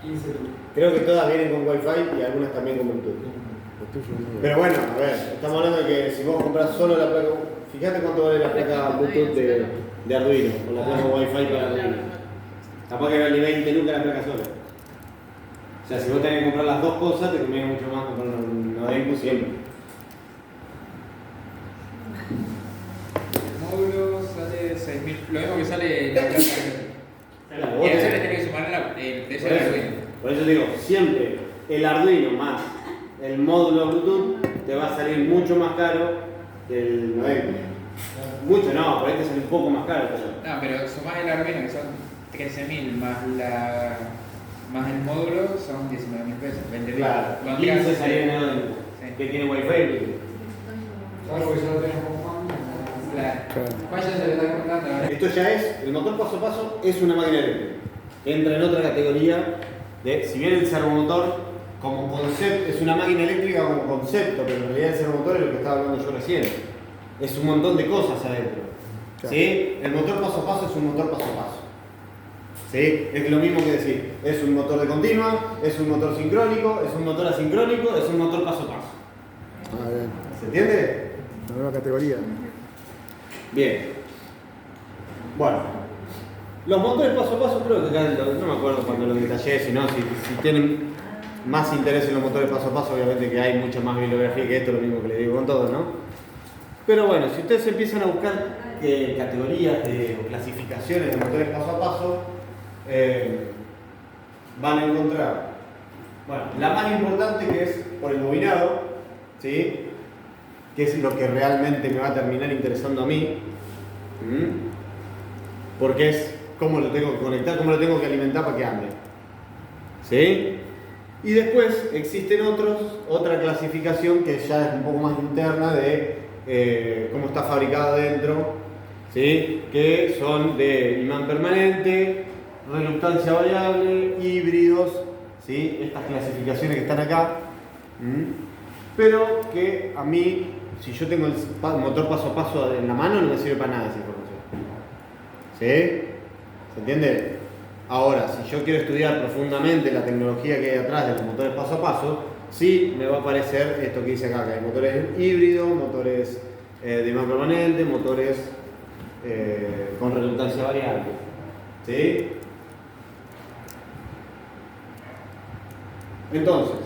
15 Creo que todas vienen con Wi-Fi y algunas también con Bluetooth. Lo tuyo es muy Pero bueno, a ver, estamos hablando de que si vos compras solo la placa, fíjate cuánto vale la placa Bluetooth de Arduino, o la placa Wi-Fi para Arduino. Capaz que vale 20 lucas la placa sola. O sea, si vos tenés que comprar las dos cosas, te conviene mucho más comprar una Nadeco siempre. El módulo sale 6.000. Lo mismo que sale la placa. Claro, Y vos a eso tenés- le tenés que sumar el precio por, del eso, Arduino. por eso digo, siempre el Arduino más el módulo Bluetooth te va a salir mucho más caro que el Nadeco. Mucho no, por ahí te sale un poco más caro. Pero... No, pero sumás el Arduino que son 13.000 más el módulo son 19.000 pesos. 20.000. Claro, Cuando 15 quieras, salió en Nadeco, Sí. que tiene Wi-Fi. Algo que ya lo tenemos como fan. Claro. Claro. ¿Cuál ya se le está contando ahora? Esto ya es, el motor paso a paso es una máquina eléctrica. Entra en otra categoría de, si bien el servomotor como concepto, es una máquina eléctrica como concepto, pero en realidad el servomotor es lo que estaba hablando yo recién. Es un montón de cosas adentro. Claro. ¿Sí? El motor paso a paso es un motor paso a paso. ¿Sí? Es lo mismo que decir, es un motor de continua, es un motor sincrónico, es un motor asincrónico, es un motor paso a paso. Ah, bien. ¿Se entiende? La nueva categoría. Bien. Bueno. Los motores paso a paso creo que acá, no me acuerdo cuando lo detallé, si tienen más interés en los motores paso a paso, obviamente que hay mucha más bibliografía que esto, lo mismo que le digo con todo, ¿no? Pero bueno, si ustedes empiezan a buscar categorías o clasificaciones de motores paso a paso, van a encontrar, bueno, la más importante que es por el bobinado, ¿sí? Que es lo que realmente me va a terminar interesando a mí, porque es cómo lo tengo que conectar, cómo lo tengo que alimentar para que ande. ¿Sí? Y después existen otra clasificación que ya es un poco más interna de cómo está fabricado dentro, ¿sí? Que son de imán permanente, reluctancia variable, híbridos, ¿sí? Estas clasificaciones que están acá, pero que a mí, si yo tengo el motor paso a paso en la mano, no me sirve para nada esa información. ¿Sí? ¿Se entiende? Ahora, si yo quiero estudiar profundamente la tecnología que hay atrás de los motores paso a paso, sí me va a aparecer esto que dice acá, que hay motores híbridos, motores de imán permanente, motores con reluctancia variable. ¿Sí? Entonces,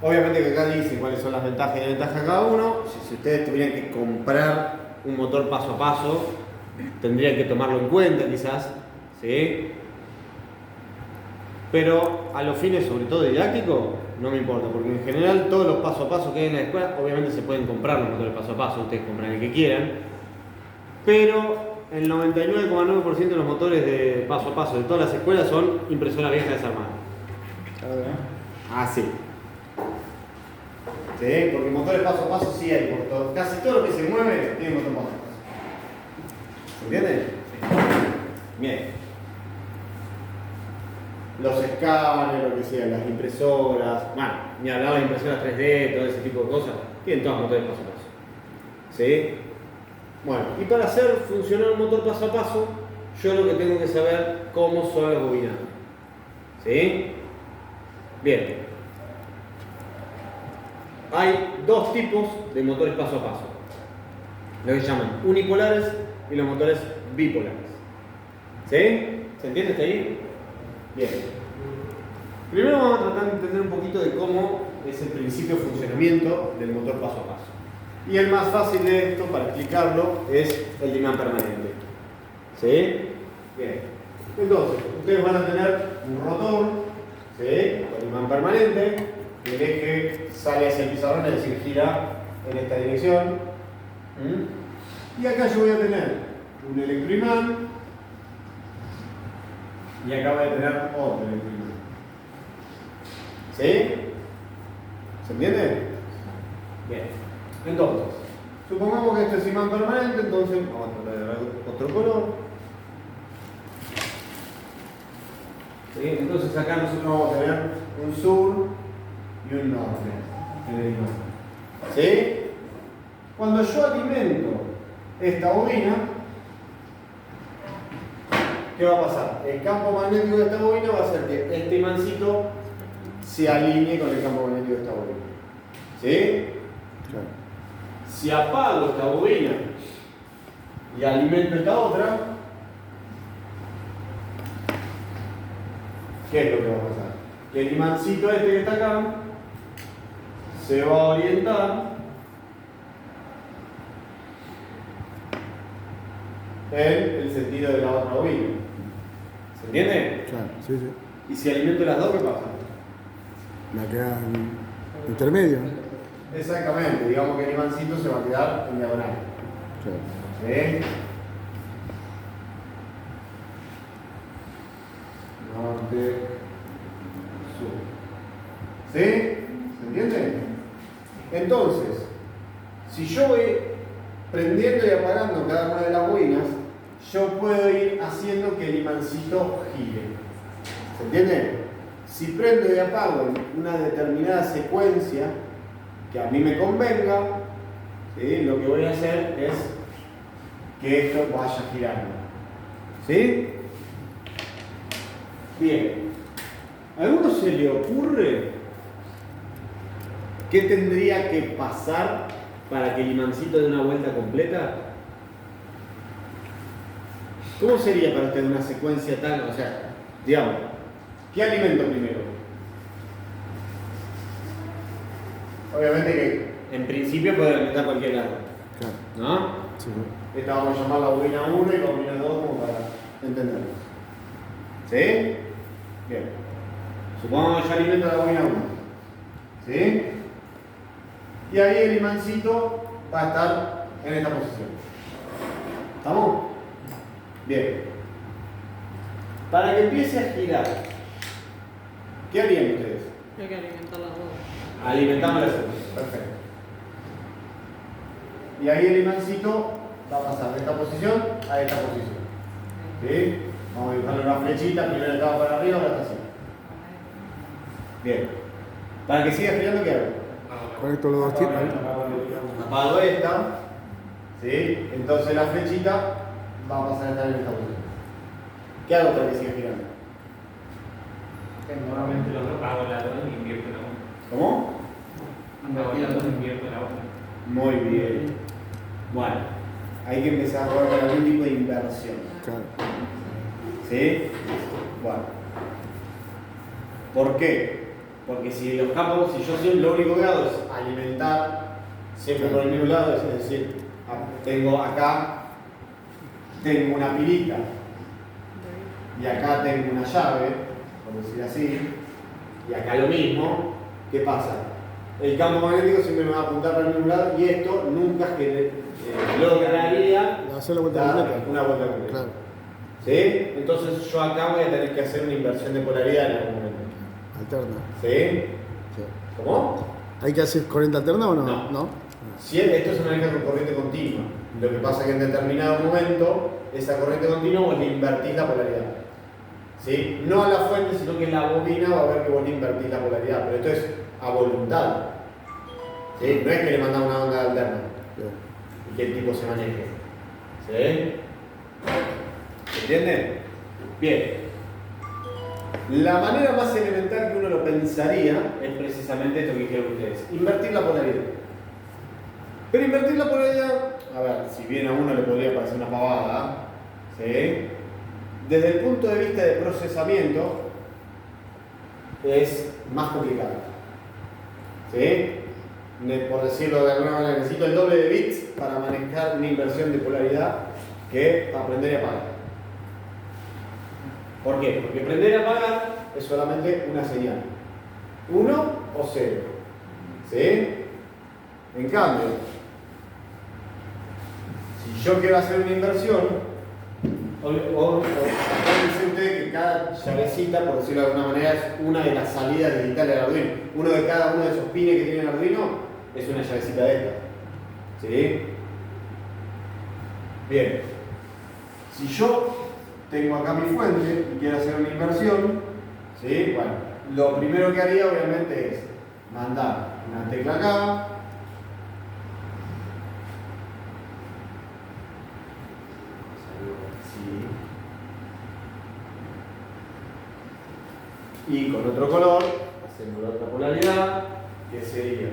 obviamente que acá dice cuáles son las ventajas y desventajas de cada uno. Si ustedes tuvieran que comprar un motor paso a paso, tendrían que tomarlo en cuenta quizás, ¿sí? Pero a los fines, sobre todo didácticos, no me importa, porque en general todos los paso a paso que hay en la escuela, obviamente se pueden comprar los motores paso a paso, ustedes compran el que quieran, pero el 99,9% de los motores de paso a paso de todas las escuelas son impresoras viejas desarmadas. Así. ¿Sí? Porque motores paso a paso sí hay por todo. Casi todo lo que se mueve tiene motor paso a paso. ¿Se entiende? Bien. Los escáneres, lo que sea, las impresoras, bueno, ni hablar de impresoras 3D, todo ese tipo de cosas, tienen todos motores paso a paso. ¿Sí? Bueno, y para hacer funcionar un motor paso a paso, yo lo que tengo que saber cómo son los bobinados. ¿Sí? Bien. Hay dos tipos de motores paso a paso. Lo que llaman unipolares y los motores bipolares. ¿Sí? ¿Se entiende hasta ahí? Bien. Primero vamos a tratar de entender un poquito de cómo es el principio de funcionamiento del motor paso a paso. Y el más fácil de esto, para explicarlo, es el de imán permanente. ¿Sí? Bien. Entonces, ustedes van a tener un rotor, ¿sí? Con imán permanente, el eje sale hacia el pizarrón, es decir, gira en esta dirección. Y acá yo voy a tener un electroimán y acá voy a tener otro electroimán. ¿Sí? ¿Se entiende? Bien. Entonces, supongamos que este es imán permanente, entonces vamos a tratar de ver otro color. ¿Sí? Entonces acá nosotros vamos a tener un sur y un norte en el imán. ¿Sí? Cuando yo alimento esta bobina, ¿qué va a pasar? El campo magnético de esta bobina va a hacer que este imancito se alinee con el campo magnético de esta bobina. ¿Sí? Claro. Si apago esta bobina y alimento esta otra, ¿qué es lo que va a pasar? Que el imancito este que está acá se va a orientar en el sentido de la otra bobina. ¿Se entiende? Claro, sí, sí. Y si alimento las dos, ¿qué pasa? Me quedan intermedio, ¿no? Exactamente, digamos que el imancito se va a quedar en diagonal. Claro. ¿Sí? Norte, sur. ¿Sí? ¿Se entiende? Entonces, si yo voy prendiendo y apagando cada una de las bobinas, yo puedo ir haciendo que el imancito gire. ¿Se entiende? Si prendo y apago en una determinada secuencia que a mí me convenga, ¿sí? Lo que voy a hacer es que esto vaya girando. ¿Sí? Bien. ¿A alguno se le ocurre qué tendría que pasar para que el imancito dé una vuelta completa? ¿Cómo sería para usted una secuencia tal? O sea, digamos, ¿qué alimento primero? Obviamente que en principio puede alimentar cualquier lado, Claro. ¿no? Sí. Esta vamos a llamar la bobina 1 y la bobina 2 como para entenderlo. ¿Sí? Bien. Supongamos que yo alimento la bobina 1. ¿Sí? Y ahí el imancito va a estar en esta posición. ¿Estamos? Bien. Para que empiece a girar, ¿qué harían ustedes? Hay que alimentar las dos. Alimentamos la segunda. Perfecto. Y ahí el imancito va a pasar de esta posición a esta posición. ¿Sí? Vamos a dibujarle una flechita, primero estaba para arriba, ahora está así. Bien. Para que siga girando, ¿qué hago? Conecto los dos tiempos. Apago esta. ¿Sí? Entonces la flechita va a pasar a estar en esta posición. ¿Qué hago para que siga girando? Normalmente los apago la otra y invierto la otra. ¿Cómo? Apago la otra y invierto la otra. Muy bien. Bueno, hay que empezar a jugar con algún tipo de inversión. Claro. ¿Sí? Bueno. ¿Por qué? Porque si los campos, si yo siempre lo único que hago es alimentar siempre por el mismo lado, es decir, tengo acá tengo una pilita y acá tengo una llave, por decir así, y acá lo mismo, ¿qué pasa? El campo magnético siempre me va a apuntar para el mismo lado y esto nunca lograría Hacer la vuelta dar completa. una vuelta completa. Claro. ¿Sí? Entonces yo acá voy a tener que hacer una inversión de polaridad en algún momento. Alterna. ¿Sí? Sí. ¿Cómo? ¿Hay que hacer corriente alterna o no? No. Si esto es una línea con corriente continua. Lo que pasa es que en determinado momento esa corriente continua vos le invertís la polaridad. ¿Sí? No a la fuente, sino que en la bobina va a ver que vos le invertís la polaridad. Pero esto es a voluntad. ¿Sí? No es que le mandás una onda alterna Bien. y que el tipo se maneje. ¿Sí? ¿Se entiende? Bien. La manera más elemental que uno lo pensaría es precisamente esto que dijeron ustedes, invertir la polaridad. Pero invertir la polaridad, a ver, si bien a uno le podría parecer una pavada, ¿sí? Desde el punto de vista de procesamiento es más complicado. ¿Sí? Por decirlo de alguna manera, necesito el doble de bits para manejar una inversión de polaridad que aprender y apagar. ¿Por qué? Porque prender y apagar es solamente una señal. 1 o 0. ¿Sí? En cambio, si yo quiero hacer una inversión, dice usted que cada llavecita, por decirlo de alguna manera, es una de las salidas digitales del Arduino. Uno de cada uno de esos pines que tiene el Arduino es una llavecita de esta. ¿Sí? Bien. Si yo tengo acá mi fuente y quiero hacer una inversión, ¿sí? Bueno, lo primero que haría obviamente es mandar una tecla acá, y con otro color hacemos la otra polaridad, que sería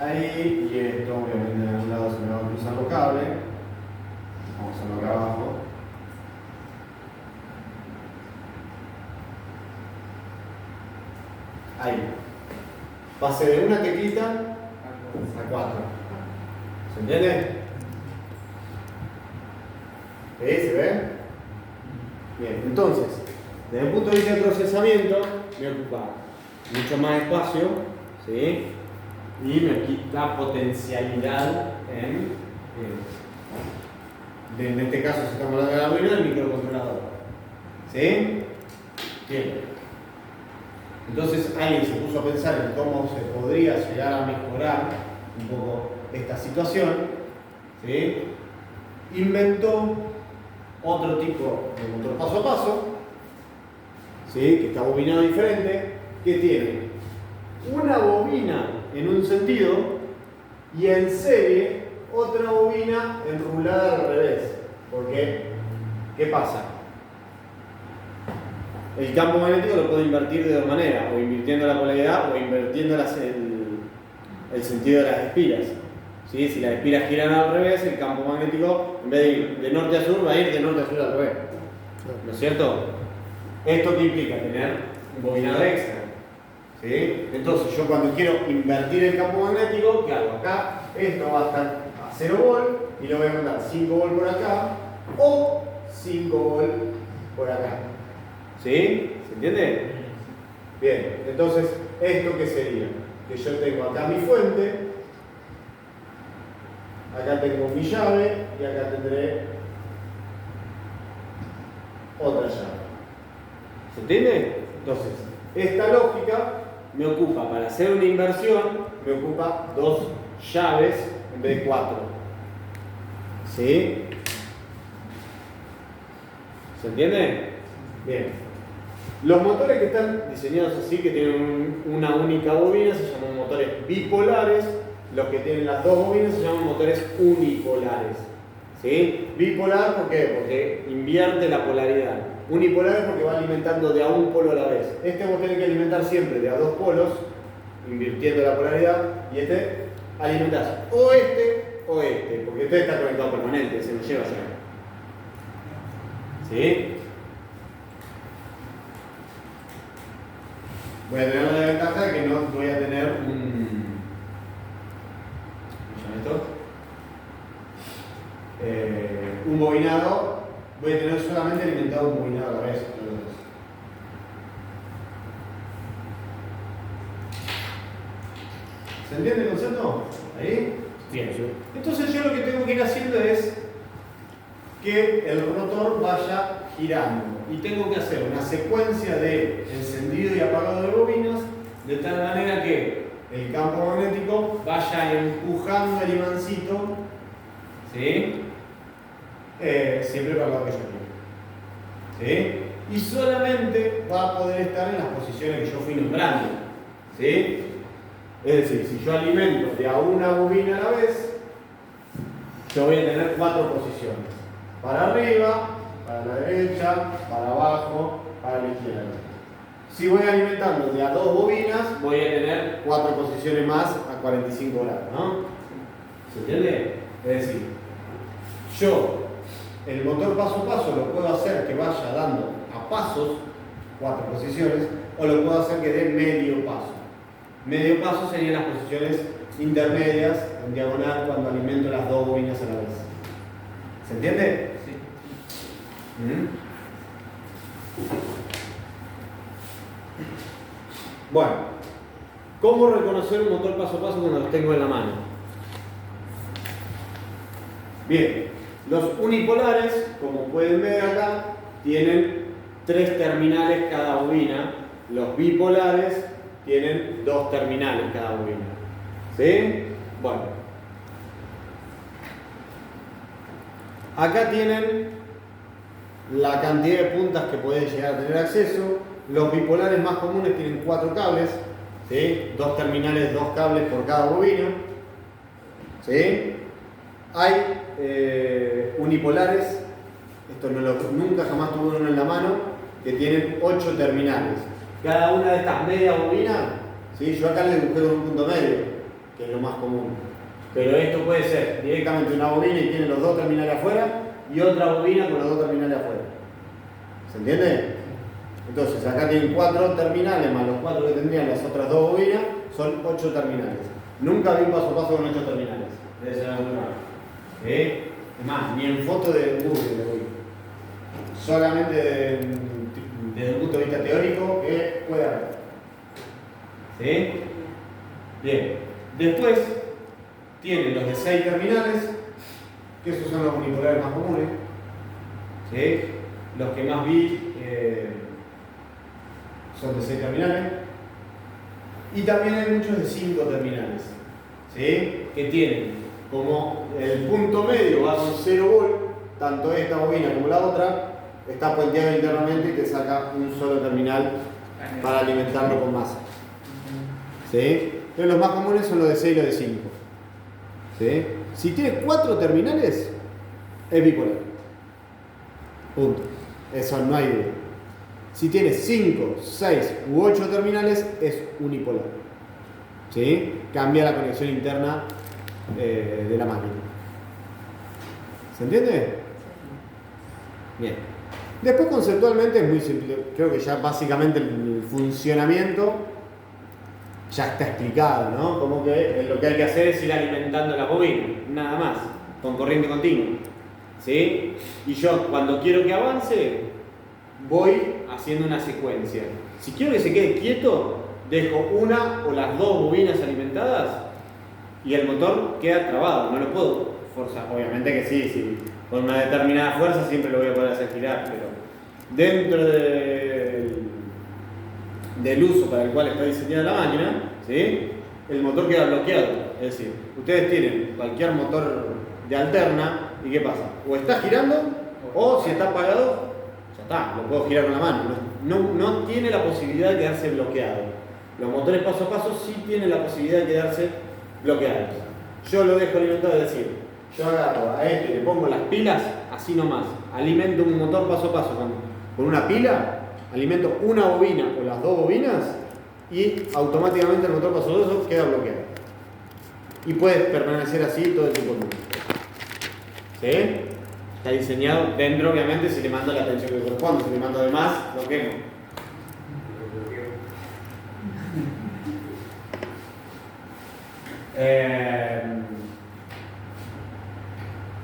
ahí, y esto obviamente en algún lado se me va a cruzar los cables. Vamos a hacerlo acá abajo. Ahí. Pasé de una teclita a 4. ¿Se entiende? ¿Sí? ¿Se ve? Bien, entonces, desde el punto de vista del procesamiento, me ocupa mucho más espacio, ¿sí? Y me quita potencialidad en este caso, si estamos hablando de Arduino, el microcontrolador. ¿Sí? Bien. Entonces alguien se puso a pensar en cómo se podría llegar a mejorar un poco esta situación ¿sí? Inventó otro tipo de motor paso a paso, ¿sí? Que está bobinado diferente, que tiene una bobina en un sentido y en serie otra bobina enrulada al revés. Porque, ¿qué pasa? El campo magnético lo puedo invertir de dos maneras, o invirtiendo la polaridad o invirtiendo el sentido de las espiras. ¿Sí? Si las espiras giran al revés, el campo magnético, en vez de ir de norte a sur, va a ir de norte a sur al revés. ¿No es cierto? ¿Esto qué implica? Tener un bobinado extra. ¿Sí? Entonces, yo cuando quiero invertir el campo magnético, ¿qué hago? Acá, esto va a estar a 0 volt y lo voy a mandar 5 volt por acá o 5 volt por acá. ¿Sí? ¿Se entiende? Bien, entonces, ¿esto qué sería? Que yo tengo acá mi fuente, acá tengo mi llave y acá tendré otra llave. ¿Se entiende? Entonces, esta lógica me ocupa, para hacer una inversión, me ocupa 2 llaves en vez de 4. ¿Sí? ¿Se entiende? Bien. Los motores que están diseñados así, que tienen una única bobina, se llaman motores bipolares. Los que tienen las dos bobinas se llaman motores unipolares. ¿Sí? Bipolar, ¿por qué? Porque invierte la polaridad. Unipolar es porque va alimentando de a un polo a la vez. Este vos tenés que alimentar siempre de a dos polos, invirtiendo la polaridad, y este alimentás o este, porque este está conectado permanente, se lo lleva allá. ¿Sí? Voy a tener la ventaja de que no voy a tener un bobinado, voy a tener solamente alimentado un bobinado a la vez. ¿Se entiende el concepto? ¿Ahí? Bien. Entonces yo lo que tengo que ir haciendo es que el rotor vaya girando y tengo que hacer una secuencia de encendido y apagado de bobinas de tal manera que el campo magnético vaya empujando el imancito, ¿sí? Siempre para lo que yo quiero, ¿sí? Y solamente va a poder estar en las posiciones que yo fui nombrando, ¿sí? Es decir, si yo alimento de a una bobina a la vez, yo voy a tener 4 posiciones: para arriba, para la derecha, para abajo, para la izquierda. Si voy alimentando de a 2 bobinas, voy a tener 4 posiciones más a 45 grados, ¿no? ¿Se entiende? Es decir, yo el motor paso a paso lo puedo hacer que vaya dando a pasos 4 posiciones, o lo puedo hacer que dé medio paso. Medio paso serían las posiciones intermedias en diagonal cuando alimento las 2 bobinas a la vez. ¿Se entiende? Sí. Bueno, ¿cómo reconocer un motor paso a paso cuando los tengo en la mano? Bien, los unipolares, como pueden ver acá, tienen 3 terminales cada bobina. Los bipolares tienen 2 terminales cada bobina. ¿Sí? Bueno. Acá tienen la cantidad de puntas que pueden llegar a tener acceso. Los bipolares más comunes tienen 4 cables, ¿sí? 2 terminales, 2 cables por cada bobina. ¿Sí? Hay unipolares, esto nunca jamás tuve uno en la mano, que tienen 8 terminales. Cada una de estas medias bobinas, ¿sí? Yo acá le dibujé con un punto medio, que es lo más común. Pero esto puede ser directamente una bobina y tiene los 2 terminales afuera, y otra bobina con los 2 terminales afuera. ¿Se entiende? Entonces acá tienen 4 terminales más los 4 que tendrían las otras 2 bobinas, son 8 terminales. Nunca vi un paso a paso con 8 terminales. Debe ser algo raro. Es más, ni en foto de Google le voy. Solamente desde el punto de vista teórico que puede haber. ¿Sí? Bien. Después tienen los de 6 terminales, que esos son los unipolares más comunes. ¿Sí? Los que más vi son de 6 terminales. Y también hay muchos de 5 terminales, ¿sí? Que tienen como el punto medio va con 0 volt, tanto esta bobina como la otra está puenteado internamente y te saca un solo terminal para alimentarlo con masa. ¿Sí? Entonces los más comunes son los de 6 y los de 5. ¿Sí? Si tiene 4 terminales, es bipolar. Punto. Eso no hay duda. Si tiene 5, 6 u 8 terminales, es unipolar. ¿Sí? Cambia la conexión interna de la máquina. ¿Se entiende? Bien. Después conceptualmente es muy simple. Creo que ya básicamente el funcionamiento ya está explicado, ¿no? Como que lo que hay que hacer es ir alimentando la bobina, nada más, con corriente continua. ¿Sí? Y yo cuando quiero que avance, voy haciendo una secuencia. Si quiero que se quede quieto, dejo una o las dos bobinas alimentadas y el motor queda trabado, no lo puedo forzar. Obviamente que sí, con una determinada fuerza siempre lo voy a poder hacer girar, pero dentro del uso para el cual está diseñada la máquina, ¿sí? El motor queda bloqueado. Es decir, ustedes tienen cualquier motor de alterna y ¿qué pasa? O está girando o si está apagado, ya está, lo puedo girar con la mano. No tiene la posibilidad de quedarse bloqueado. Los motores paso a paso sí tienen la posibilidad de quedarse bloqueados. Yo lo dejo alimentado, es decir, yo agarro a este y le pongo las pilas así nomás. Alimento un motor paso a paso con una pila, alimento una bobina o las dos bobinas y automáticamente el motor paso a paso queda bloqueado. Y puede permanecer así todo el tiempo. ¿Sí? Está diseñado dentro, obviamente, si le mando la tensión que corresponde. Si le mando de más, lo quemo.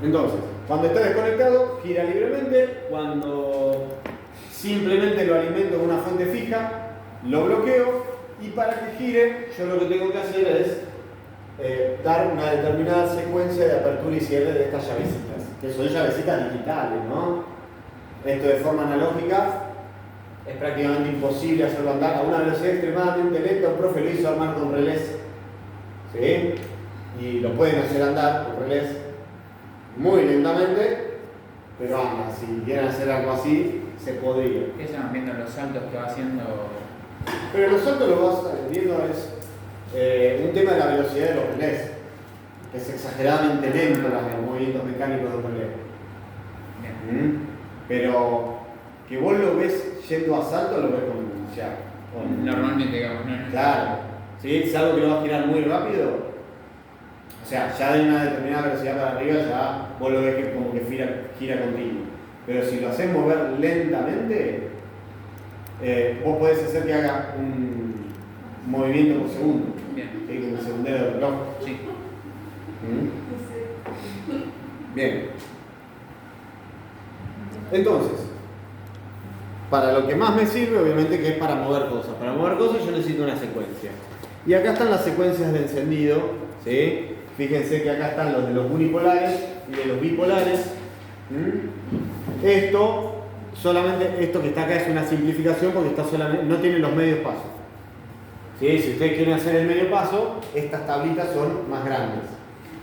Entonces, cuando está desconectado, gira libremente. Cuando simplemente lo alimento con una fuente fija, lo bloqueo. Y para que gire, yo lo que tengo que hacer es dar una determinada secuencia de apertura y cierre de estas llavecitas, que son llavecitas digitales, ¿no? Esto de forma analógica es prácticamente imposible hacerlo andar a una velocidad extremadamente lenta. Un profe lo hizo armar con relés, ¿sí? Y lo pueden hacer andar con relés muy lentamente, pero anda, si quieren hacer algo así, se podría. ¿Qué se van viendo los saltos que va haciendo? Pero los saltos lo vas viendo es un tema de la velocidad de los relés, que es exageradamente lento los movimientos mecánicos de un relé. Pero que vos lo ves yendo a salto, lo ves con Normalmente, digamos, ¿no? claro, ¿sí? Es algo que lo va a girar muy rápido. O sea, ya de una determinada velocidad para arriba, ya vos lo ves que como que gira continuo. Pero si lo haces mover lentamente, vos podés hacer que haga un movimiento por segundo. Bien. ¿Sí? Como el segundero del reloj. Sí. Bien. Entonces, para lo que más me sirve, obviamente, que es para mover cosas. Para mover cosas yo necesito una secuencia. Y acá están las secuencias de encendido, ¿sí? Fíjense que acá están los de los unipolares y de los bipolares. Esto que está acá es una simplificación porque está solamente, no tiene los medios pasos. ¿Sí? Si ustedes quieren hacer el medio paso, estas tablitas son más grandes.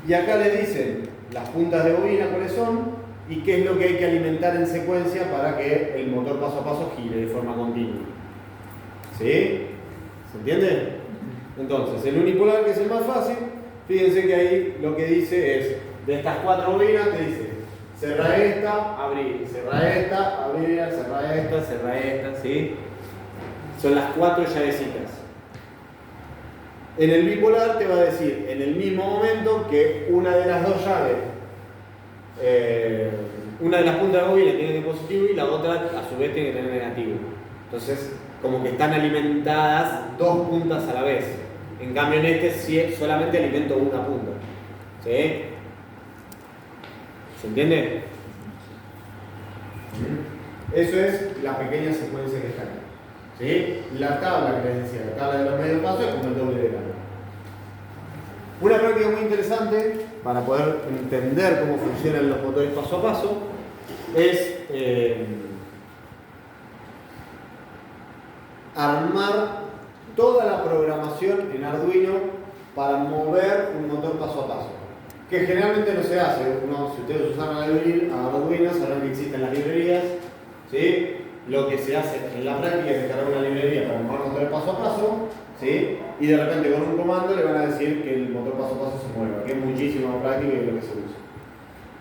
Y acá le dicen las puntas de bobina cuáles son y qué es lo que hay que alimentar en secuencia para que el motor paso a paso gire de forma continua. ¿Sí? ¿Se entiende? Entonces, el unipolar, que es el más fácil, fíjense que ahí lo que dice es, de estas 4 bobinas, te dice, cerra esta, abrir, cerra esta, abrir, cerra esta, ¿sí? Son las 4 llavecitas. En el bipolar te va a decir, en el mismo momento, que una de las dos llaves, una de las puntas de bobina tiene positivo y la otra a su vez tiene que tener negativo. Entonces, como que están alimentadas dos puntas a la vez. En cambio en este solamente alimento una punta. ¿Sí? ¿Se entiende? Eso es la pequeña secuencia que está acá. ¿Sí? La tabla que les decía, la tabla de los medios pasos es como el doble de grado. Una práctica muy interesante para poder entender cómo funcionan los motores paso a paso es armar toda la programación en Arduino para mover un motor paso a paso. que generalmente no se hace. Si ustedes usan Arduino, sabrán que existen las librerías, ¿sí? Lo que se hace en la práctica es descargar una librería para armar motor paso a paso, ¿sí? Y de repente con un comando le van a decir que el motor paso a paso se mueva, que es muchísimo más práctico y lo que se usa.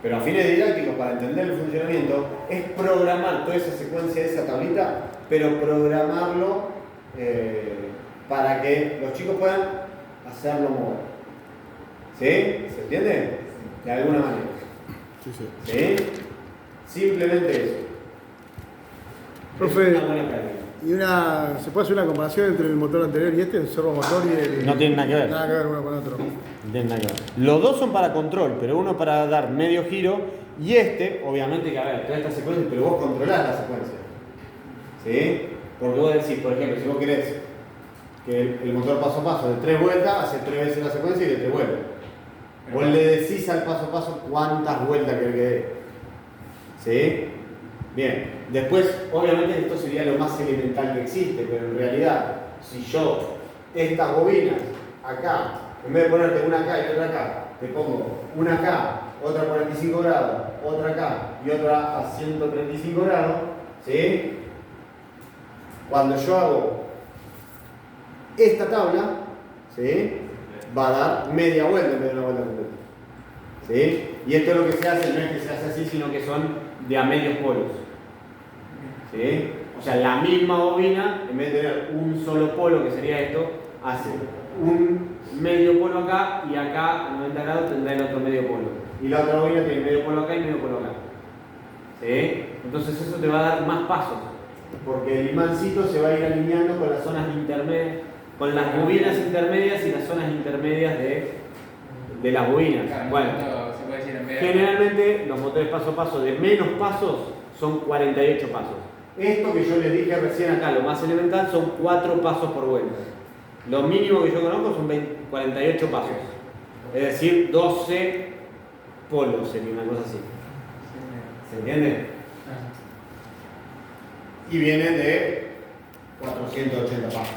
Pero a fines didácticos, para entender el funcionamiento, es programar toda esa secuencia de esa tablita, pero programarlo para que los chicos puedan hacerlo mover. ¿Sí? ¿Se entiende? De alguna manera. ¿Sí? Simplemente eso. Profe, Es una buena práctica. ¿se puede hacer una comparación entre el motor anterior y este, el servomotor y el...? No tienen nada que ver. Nada que ver uno con otro. No tienen nada que ver. Los dos son para control, pero uno para dar medio giro y este, obviamente que a ver, toda esta secuencia, pero vos controlás la secuencia. ¿Sí? Porque vos decís, por ejemplo, si vos querés que el motor paso a paso de 3 vueltas, hace 3 veces la secuencia y de 3 vueltas. Vos le decís al paso a paso cuántas vueltas querés que dé. ¿Sí? Bien. Después, obviamente esto sería lo más elemental que existe, pero en realidad, si yo estas bobinas acá, en vez de ponerte una acá y otra acá, te pongo una acá, otra a 45 grados, otra acá y otra a 135 grados, ¿sí? Cuando yo hago esta tabla, ¿sí? Va a dar media vuelta en vez de una vuelta completa. ¿Sí? Y esto es lo que se hace, no es que se hace así, sino que son de a medios polos. ¿Sí? O sea, la misma bobina, en vez de tener un solo polo, que sería esto, hace un medio polo acá y acá a 90 grados tendrá el otro medio polo. Y la otra bobina tiene medio polo acá y medio polo acá. ¿Sí? Entonces eso te va a dar más pasos, porque el imancito se va a ir alineando con las zonas intermedias, con las bobinas intermedias y las zonas intermedias de las bobinas. Claro, Bueno, se puede decir en vez de- generalmente los motores paso a paso de menos pasos son 48 pasos. Esto que yo les dije recién acá, lo más elemental, son 4 pasos por vuelta. Lo mínimo que yo conozco son 48 pasos. Es decir, 12 polos sería una cosa así. ¿Se entiende? Y viene de 480 pasos.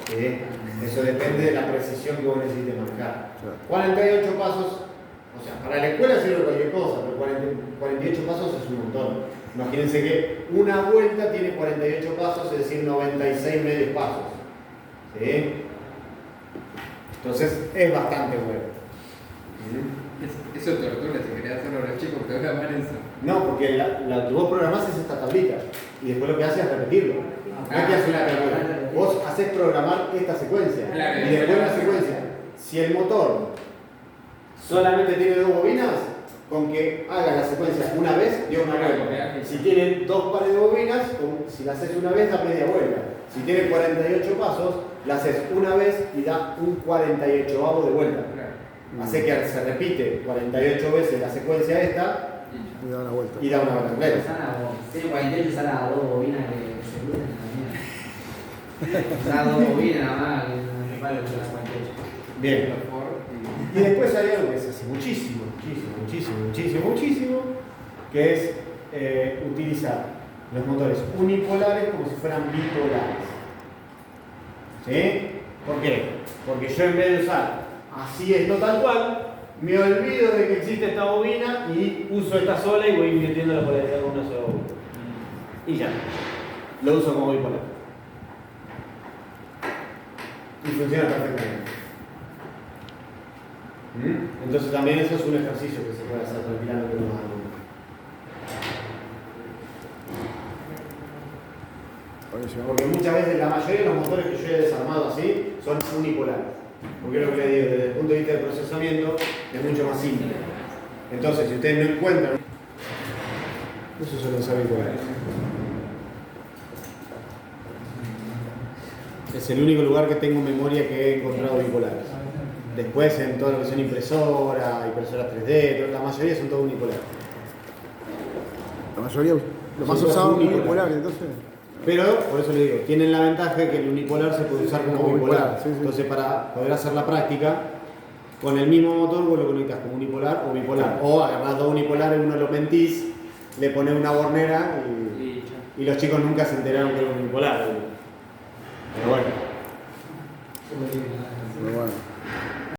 ¿Sí? Eso depende de la precisión que vos necesites manejar. 48 pasos, o sea, para la escuela sirve cualquier cosa, pero 48 pasos es un montón. Imagínense que una vuelta tiene 48 pasos, es decir, 96 medios pasos. ¿Sí? Entonces es bastante bueno. Eso tortura, si querías hacerlo a los chicos, programar eso. No, porque la que vos programás es esta tablita y después lo que haces es repetirlo. No es que haces una calculadora. Vos haces programar esta secuencia Claro, y después la secuencia. Si el motor solamente tiene 2 bobinas, con que hagas la secuencia una vez, dio una vuelta. Si tiene 2 pares de bobinas, si la haces una vez, da media vuelta. Si tiene 48 pasos, la haces una vez y da un 48avo de vuelta. Hace que se repite 48 veces la secuencia esta Y da una vuelta. y da una vuelta completa. Tiene 48 sale a 2 bobinas que se cruzan también. Sale a 2 bobinas nada más, que no me vale las 48. Bien. Y después hay algo que se hace muchísimo, que es utilizar los motores unipolares como si fueran bipolares. ¿Sí? ¿Por qué? Porque yo en vez de usar así esto tal cual, me olvido de que existe esta bobina y uso esta sola y voy invirtiendo la polaridad con una sola bobina. Y ya, lo uso como bipolar. Y funciona perfectamente. Entonces también eso es un ejercicio que se puede hacer tranquilamente con los alumnos. Porque muchas veces la mayoría de los motores que yo he desarmado así son unipolares. Porque es lo que le digo, desde el punto de vista del procesamiento es mucho más simple. Entonces, si ustedes no encuentran, eso son los bipolares. Es el único lugar que tengo memoria que he encontrado bipolares. Después en todo lo que son impresoras 3D, la mayoría son todos unipolares. La mayoría, lo más Son usado es unipolares. unipolar, entonces. Pero, por eso le digo, tienen la ventaja de que el unipolar se puede usar como Como bipolar. bipolar, sí, sí. Entonces, para poder hacer la práctica, con el mismo motor vos lo conectas como unipolar o bipolar. O agarrás 2 unipolares, uno lo mentís, le pones una bornera y los chicos nunca se enteraron que era un unipolar. Pero bueno. Pero bueno.